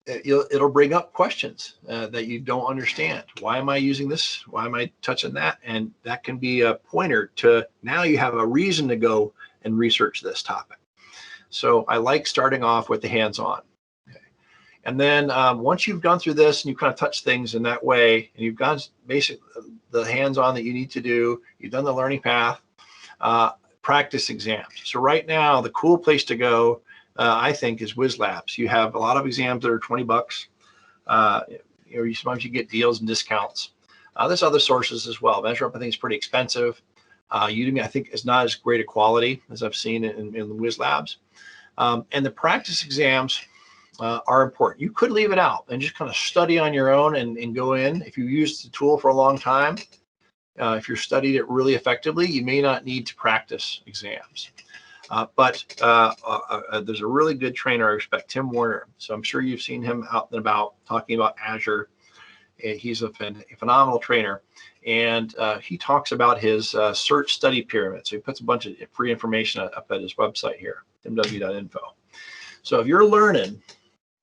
it'll bring up questions that you don't understand. Why am I using this? Why am I touching that? And that can be a pointer to now you have a reason to go and research this topic. So I like starting off with the hands-on. And then once you've gone through this and you've kind of touched things in that way, and you've gone basically the hands-on that you need to do, you've done the learning path, practice exams. So right now, the cool place to go, I think, is Whiz Labs. You have a lot of exams that are $20. Sometimes you get deals and discounts. There's other sources as well. MeasureUp, I think, is pretty expensive. Udemy, I think, is not as great a quality as I've seen in the Whiz Labs. And the practice exams are important. You could leave it out and just kind of study on your own and go in. If you used the tool for a long time, if you've studied it really effectively, you may not need to practice exams. But there's a really good trainer I respect, Tim Warner. So I'm sure you've seen him out and about talking about Azure. He's a phenomenal trainer. And he talks about his search study pyramid. So he puts a bunch of free information up at his website here, mw.info. So if you're learning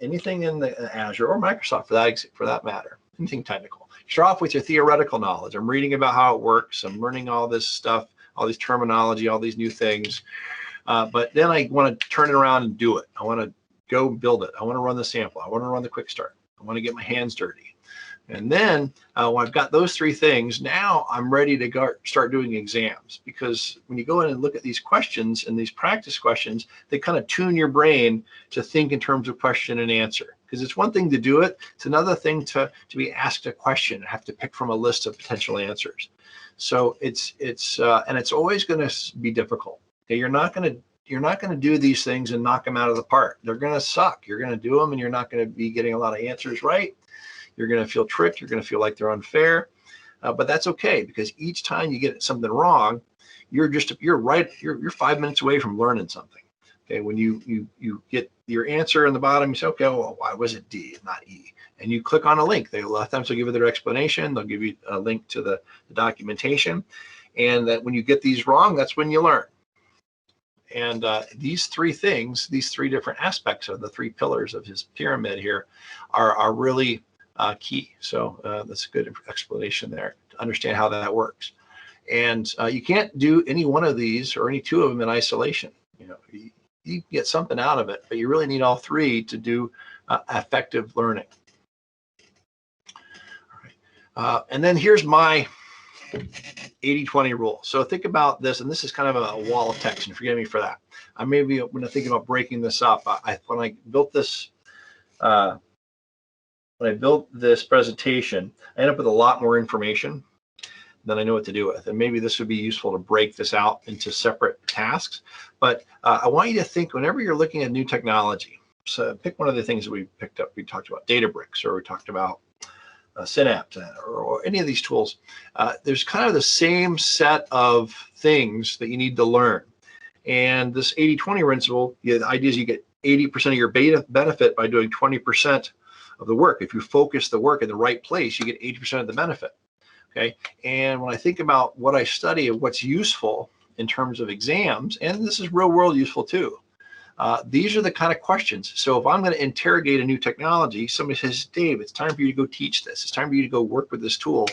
anything in the Azure or Microsoft for that matter, anything technical, start off with your theoretical knowledge. I'm reading about how it works. I'm learning all this stuff, all these terminology, all these new things. But then I want to turn it around and do it. I want to go build it. I want to run the sample. I want to run the quick start. I want to get my hands dirty. And then when I've got those three things, now I'm ready to start doing exams, because when you go in and look at these questions and these practice questions, they kind of tune your brain to think in terms of question and answer. Because it's one thing to do it, it's another thing to be asked a question and have to pick from a list of potential answers. So and it's always going to be difficult. Okay, you're not going to do these things and knock them out of the park. They're going to suck. You're going to do them and you're not going to be getting a lot of answers right. You're going to feel tricked. You're going to feel like they're unfair, but that's okay, because each time you get something wrong, you're 5 minutes away from learning something. Okay, when you get your answer in the bottom, you say, okay, well, why was it D and not E? And you click on a link. A lot of times they'll give you their explanation. They'll give you a link to the documentation, and that when you get these wrong, that's when you learn. And these three things, these three different aspects of the three pillars of his pyramid here, are really key. So that's a good explanation there to understand how that works. And you can't do any one of these or any two of them in isolation. You get something out of it, but you really need all three to do effective learning. All right. And then here's my 80-20 rule. So think about this, and this is kind of a wall of text, and forgive me for that. I maybe when I think about breaking this up, when I built this presentation, I ended up with a lot more information than I know what to do with. And maybe this would be useful to break this out into separate tasks. But I want you to think, whenever you're looking at new technology, so pick one of the things that we picked up. We talked about Databricks, or we talked about Synapse, or any of these tools. There's kind of the same set of things that you need to learn. And this 80-20 principle, the idea is you get 80% of your benefit by doing 20% of the work. If you focus the work in the right place, you get 80% of the benefit. Okay. And when I think about what I study and what's useful in terms of exams, and this is real world useful too, these are the kind of questions. So if I'm going to interrogate a new technology, somebody says, Dave, it's time for you to go teach this. It's time for you to go work with this tool,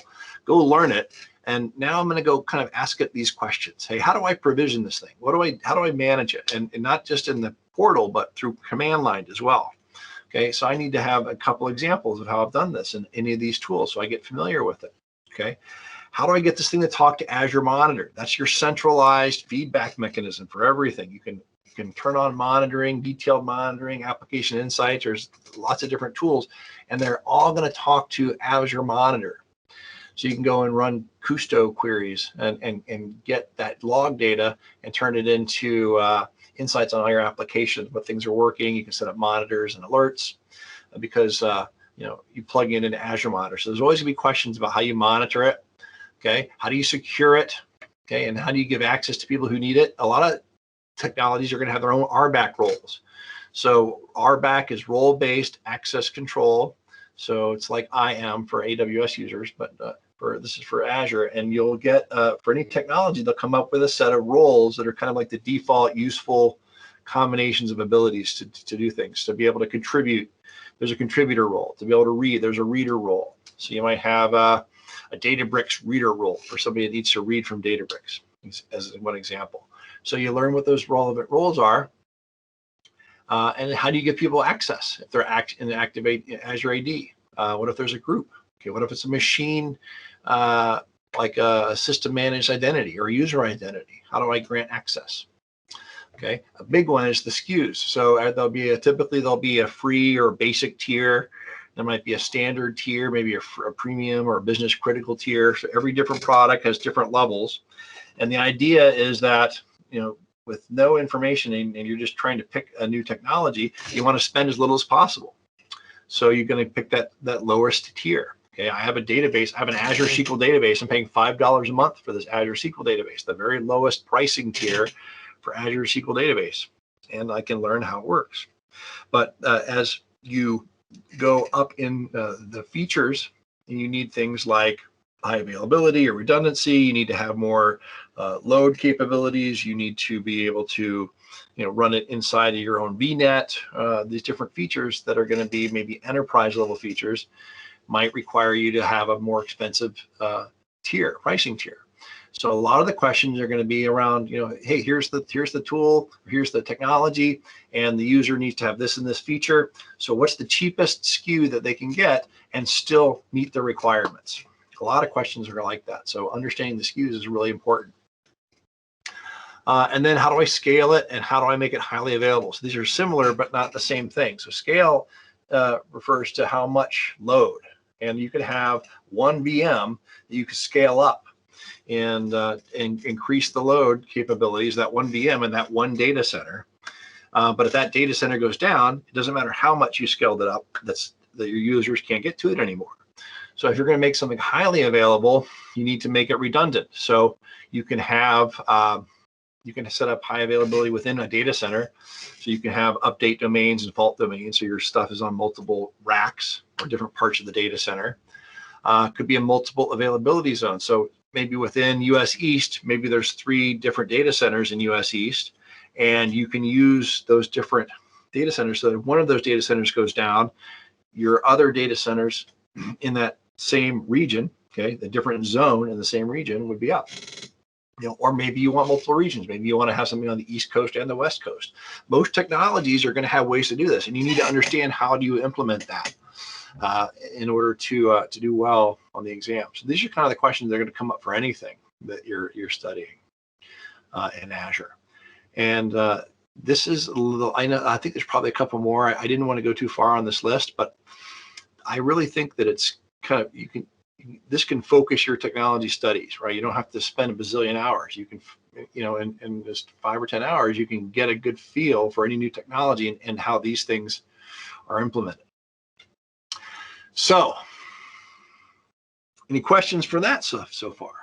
go learn it. And now I'm going to go kind of ask it these questions. Hey, how do I provision this thing? How do I manage it? And not just in the portal, but through command line as well. Okay. So I need to have a couple examples of how I've done this in any of these tools, so I get familiar with it. Okay. How do I get this thing to talk to Azure Monitor? That's your centralized feedback mechanism for everything. You can turn on monitoring, detailed monitoring, application insights. There's lots of different tools, and they're all going to talk to Azure Monitor. So you can go and run Custo queries and get that log data and turn it into insights on all your applications, what things are working. You can set up monitors and alerts because you plug in into Azure Monitor. So there's always going to be questions about how you monitor it. Okay, how do you secure it? Okay, and how do you give access to people who need it? A lot of technologies are going to have their own RBAC roles. So RBAC is role-based access control. So it's like IAM for AWS users, but this is for Azure. And you'll get, for any technology, they'll come up with a set of roles that are kind of like the default useful combinations of abilities to do things, to be able to contribute. There's a contributor role. To be able to read, there's a reader role. So you might have a Databricks reader role for somebody that needs to read from Databricks, as one example. So you learn what those relevant roles are, and how do you give people access if they're activate Azure AD? What if there's a group? Okay, what if it's a machine, like a system managed identity or user identity? How do I grant access? Okay, a big one is the SKUs. So typically there'll be a free or basic tier. There might be a standard tier, maybe a premium or a business critical tier. So every different product has different levels. And the idea is that, with no information and you're just trying to pick a new technology, you want to spend as little as possible. So you're going to pick that lowest tier. Okay, I have a database. I have an Azure SQL database. I'm paying $5 a month for this Azure SQL database, the very lowest pricing tier for Azure SQL database. And I can learn how it works. But as you go up in the features, and you need things like high availability or redundancy, you need to have more load capabilities, you need to be able to run it inside of your own VNet. These different features that are going to be maybe enterprise level features might require you to have a more expensive pricing tier. So a lot of the questions are going to be around, hey, here's the tool, here's the technology, and the user needs to have this and this feature. So what's the cheapest SKU that they can get and still meet the requirements? A lot of questions are like that. So understanding the SKUs is really important. And then how do I scale it and how do I make it highly available? So these are similar, but not the same thing. So scale refers to how much load. And you could have one VM that you could scale up and increase the load capabilities, that one VM in that one data center. But if that data center goes down, it doesn't matter how much you scaled it up, that your users can't get to it anymore. So if you're going to make something highly available, you need to make it redundant. So you can have you can set up high availability within a data center. So you can have update domains and fault domains. So your stuff is on multiple racks or different parts of the data center. Could be a multiple availability zone. So maybe within US East, maybe there's 3 different data centers in US East, and you can use those different data centers. So that if one of those data centers goes down, your other data centers in that same region, okay, the different zone in the same region would be up. Or maybe you want multiple regions. Maybe you want to have something on the East Coast and the West Coast. Most technologies are going to have ways to do this, and you need to understand how do you implement that in order to do well on the exam. So these are kind of the questions that are going to come up for anything that you're studying in Azure. And this is a little. I think there's probably a couple more. I didn't want to go too far on this list, but I really think that it's kind of this can focus your technology studies, right? You don't have to spend a bazillion hours. You can, in just 5 or 10 hours, you can get a good feel for any new technology and how these things are implemented. So, any questions for that stuff so far?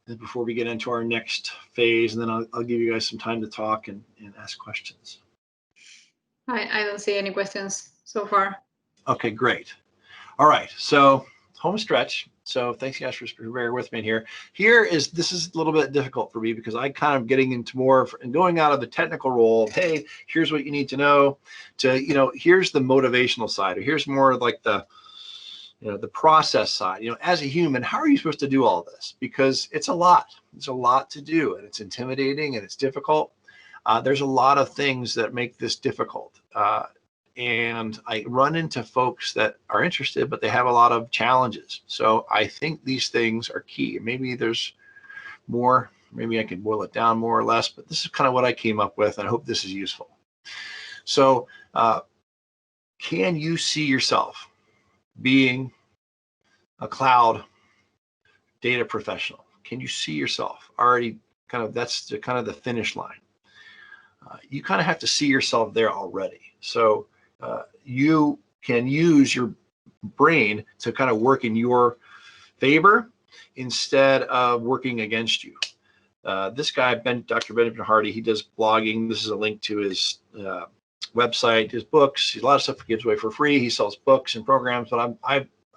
And before we get into our next phase, and then I'll give you guys some time to talk and ask questions. I don't see any questions so far. Okay, great. All right, so home stretch. So thanks guys for bearing with me here. This is a little bit difficult for me because I kind of getting into more and going out of the technical role of, hey, here's what you need to know, to, here's the motivational side, or here's more like the process side. As a human, how are you supposed to do all this? Because it's a lot to do, and it's intimidating and it's difficult. There's a lot of things that make this difficult. And I run into folks that are interested, but they have a lot of challenges. So I think these things are key. Maybe there's more, maybe I can boil it down more or less, but this is kind of what I came up with, and I hope this is useful. So can you see yourself being a cloud data professional? Can you see yourself already that's the finish line? You kind of have to see yourself there already. So you can use your brain to kind of work in your favor instead of working against you. This guy, Dr. Benjamin Hardy, he does blogging. This is a link to his website, his books. A lot of stuff he gives away for free. He sells books and programs, but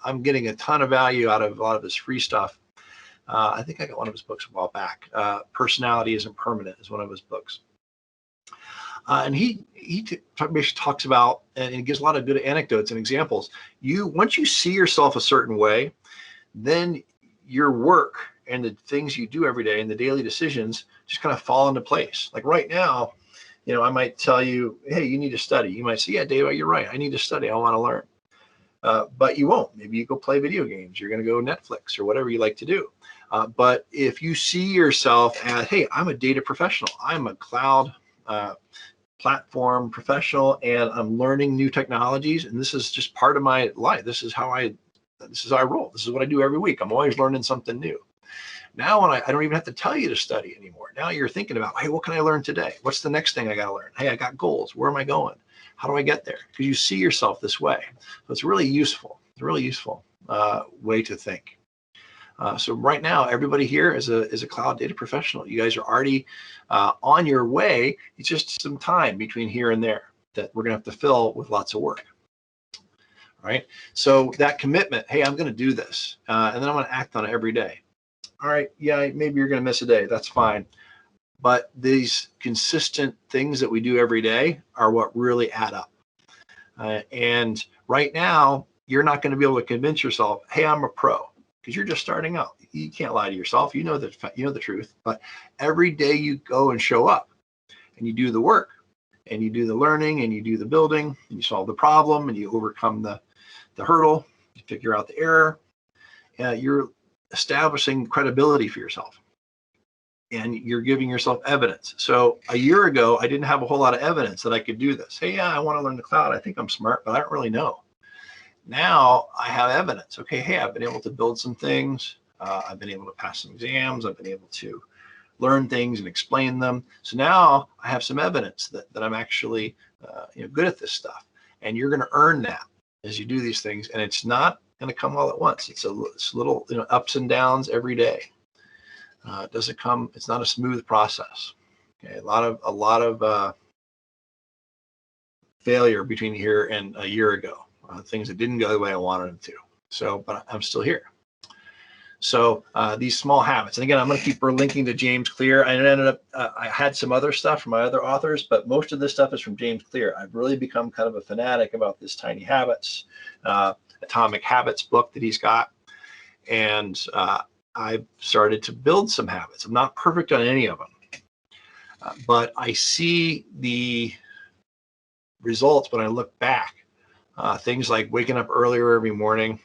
I'm getting a ton of value out of a lot of his free stuff. I think I got one of his books a while back. Personality Isn't Permanent is one of his books. And he basically talks about, and he gives a lot of good anecdotes and examples. Once you see yourself a certain way, then your work and the things you do every day and the daily decisions just kind of fall into place. Like right now, I might tell you, hey, you need to study. You might say, yeah, Dave, you're right. I need to study. I want to learn. But you won't. Maybe you go play video games. You're going to go Netflix or whatever you like to do. But if you see yourself as, hey, I'm a data professional. I'm a cloud platform professional, and I'm learning new technologies, and this is just part of my life. This is how I roll. This is what I do every week. I'm always learning something new. Now, when I don't even have to tell you to study anymore. Now you're thinking about, hey, what can I learn today? What's the next thing I got to learn? Hey, I got goals. Where am I going? How do I get there? Because you see yourself this way. So it's really useful. It's a really useful way to think. So right now, everybody here is a cloud data professional. You guys are already on your way. It's just some time between here and there that we're going to have to fill with lots of work. All right. So that commitment, hey, I'm going to do this, and then I'm going to act on it every day. All right. Yeah, maybe you're going to miss a day. That's fine. But these consistent things that we do every day are what really add up. And right now, you're not going to be able to convince yourself, hey, I'm a pro. because you're just starting out. You can't lie to yourself. You know the truth. But every day you go and show up and you do the work and you do the learning and you do the building and you solve the problem and you overcome the hurdle, you figure out the error. You're establishing credibility for yourself. And you're giving yourself evidence. So a year ago, I didn't have a whole lot of evidence that I could do this. Hey, yeah, I want to learn the cloud. I think I'm smart, but I don't really know. Now I have evidence. Okay, hey, I've been able to build some things. I've been able to pass some exams. I've been able to learn things and explain them. So now I have some evidence that I'm actually good at this stuff. And you're going to earn that as you do these things. And it's not going to come all at once. It's little ups and downs every day. It doesn't come. It's not a smooth process. Okay, a lot of failure between here and a year ago. Things that didn't go the way I wanted them to. So, but I'm still here. So these small habits, and again, I'm going to keep linking to James Clear. I ended up I had some other stuff from my other authors, but most of this stuff is from James Clear. I've really become kind of a fanatic about this Tiny Habits, Atomic Habits book that he's got, and I've started to build some habits. I'm not perfect on any of them, but I see the results when I look back. Things like waking up earlier every morning,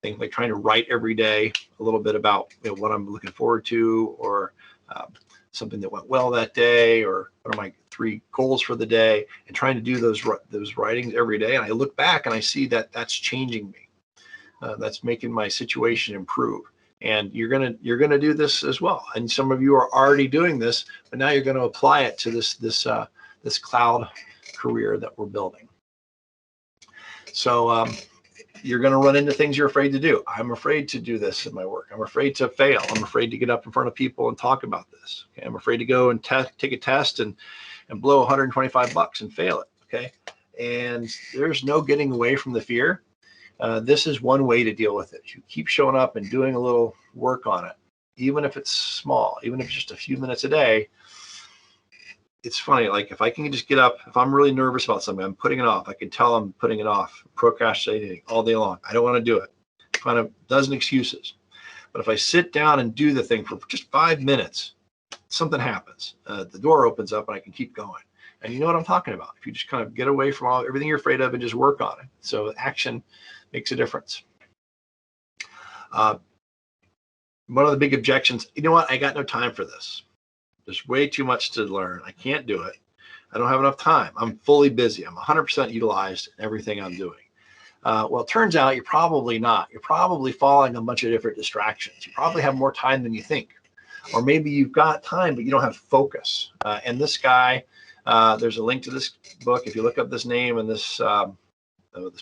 things like trying to write every day a little bit about what I'm looking forward to, or something that went well that day, or what are my 3 goals for the day, and trying to do those writings every day. And I look back and I see that that's changing me. That's making my situation improve. And you're gonna do this as well. And some of you are already doing this, but now you're going to apply it to this cloud career that we're building. So you're going to run into things you're afraid to do. I'm afraid to do this in my work. I'm afraid to fail. I'm afraid to get up in front of people and talk about this. Okay? I'm afraid to go and take a test and blow $125 and fail it. Okay, and there's no getting away from the fear. This is one way to deal with it. You keep showing up and doing a little work on it, even if it's small, even if it's just a few minutes a day. It's funny, like if I can just get up, if I'm really nervous about something, I'm putting it off. I can tell I'm putting it off, procrastinating all day long. I don't want to do it. Kind of a dozen excuses. But if I sit down and do the thing for just 5 minutes, something happens. The door opens up and I can keep going. And you know what I'm talking about. If you just kind of get away from everything you're afraid of and just work on it. So action makes a difference. One of the big objections, you know what? I got no time for this. There's way too much to learn. I can't do it. I don't have enough time. I'm fully busy. I'm 100% utilized in everything I'm doing. Well, it turns out you're probably not. You're probably following a bunch of different distractions. You probably have more time than you think. Or maybe you've got time, but you don't have focus. And this guy, there's a link to this book. If you look up this name and this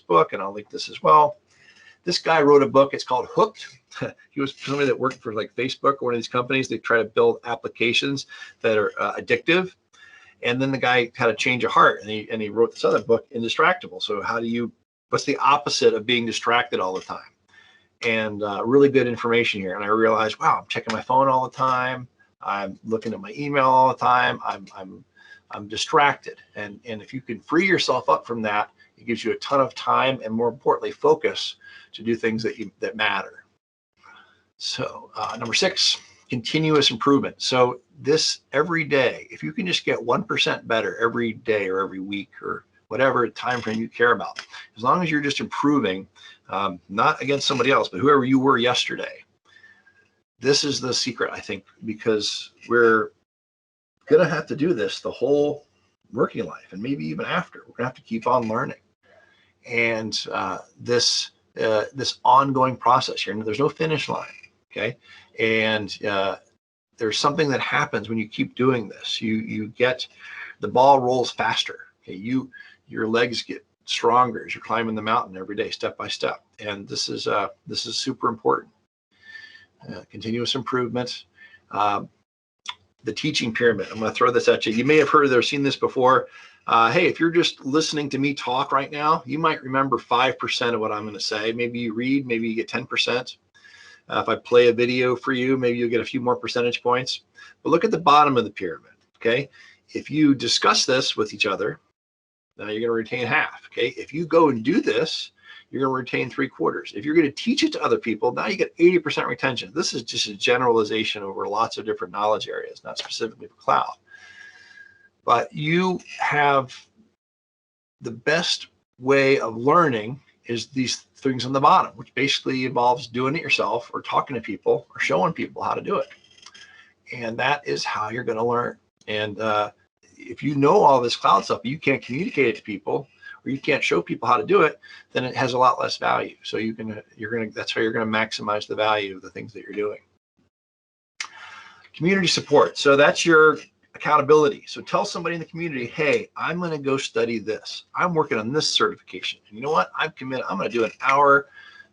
book, and I'll link this as well. This guy wrote a book. It's called Hooked. He was somebody that worked for like Facebook or one of these companies. They try to build applications that are addictive. And then the guy had a change of heart, and he wrote this other book, Indistractable. So what's the opposite of being distracted all the time? And really good information here. And I realized, wow, I'm checking my phone all the time. I'm looking at my email all the time. I'm distracted. And if you can free yourself up from that, it gives you a ton of time and, more importantly, focus to do things that matter. So number 6, continuous improvement. So this every day, if you can just get 1% better every day or every week or whatever time frame you care about, as long as you're just improving, not against somebody else, but whoever you were yesterday. This is the secret, I think, because we're going to have to do this the whole working life, and maybe even after. We're going to have to keep on learning. And this ongoing process here, there's no finish line, okay? And there's something that happens when you keep doing this. You get, the ball rolls faster. Okay, your legs get stronger as you're climbing the mountain every day, step by step. And this is super important. Continuous improvement. The teaching pyramid. I'm going to throw this at you. You may have heard or seen this before. Hey, if you're just listening to me talk right now, you might remember 5% of what I'm going to say. Maybe you read, maybe you get 10%. If I play a video for you, maybe you'll get a few more percentage points. But look at the bottom of the pyramid, okay? If you discuss this with each other, now you're going to retain half, okay? If you go and do this, you're going to retain 3/4. If you're going to teach it to other people, now you get 80% retention. This is just a generalization over lots of different knowledge areas, not specifically for cloud. But you have the best way of learning is these things on the bottom, which basically involves doing it yourself or talking to people or showing people how to do it. And that is how you're going to learn. And if you know all this cloud stuff, but you can't communicate it to people, or you can't show people how to do it, then it has a lot less value. So that's how you're going to maximize the value of the things that you're doing. Community support. So that's your accountability. So tell somebody in the community, hey, I'm going to go study this. I'm working on this certification. And you know what? I'm committed. I'm going to do an hour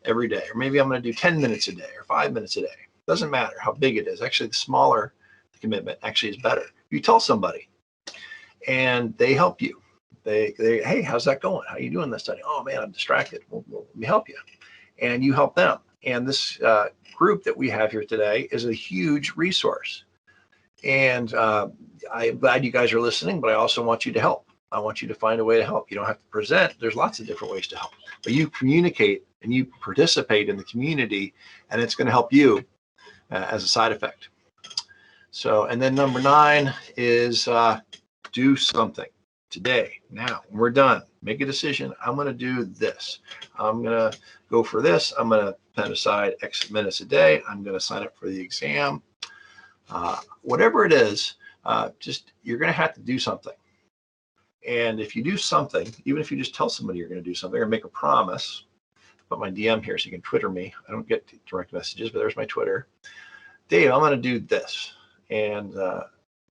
every day, or maybe I'm going to do 10 minutes a day or 5 minutes a day. Doesn't matter how big it is. Actually, the smaller the commitment actually is better. You tell somebody and they help you. They hey, how's that going? How are you doing this study? Oh man, I'm distracted. Well, let me help you. And you help them. And this group that we have here today is a huge resource. And I'm glad you guys are listening, but I also want you to help. I want you to find a way to help. You don't have to present. There's lots of different ways to help. But you communicate and you participate in the community, and it's going to help you as a side effect. So, and then number 9 is do something today, now. We're done. Make a decision. I'm going to do this. I'm going to go for this. I'm going to set aside X minutes a day. I'm going to sign up for the exam. Whatever it is, just you're going to have to do something. And if you do something, even if you just tell somebody you're going to do something or make a promise, put my DM here so you can Twitter me. I don't get direct messages, but there's my Twitter. Dave, I'm going to do this. And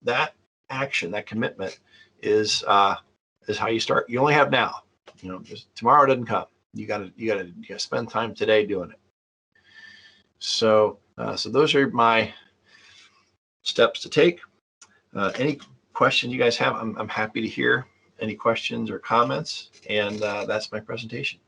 that action, that commitment is how you start. You only have now. You know, just tomorrow doesn't come. You got to spend time today doing it. So those are my steps to take. Any questions you guys have, I'm happy to hear any questions or comments. And that's my presentation.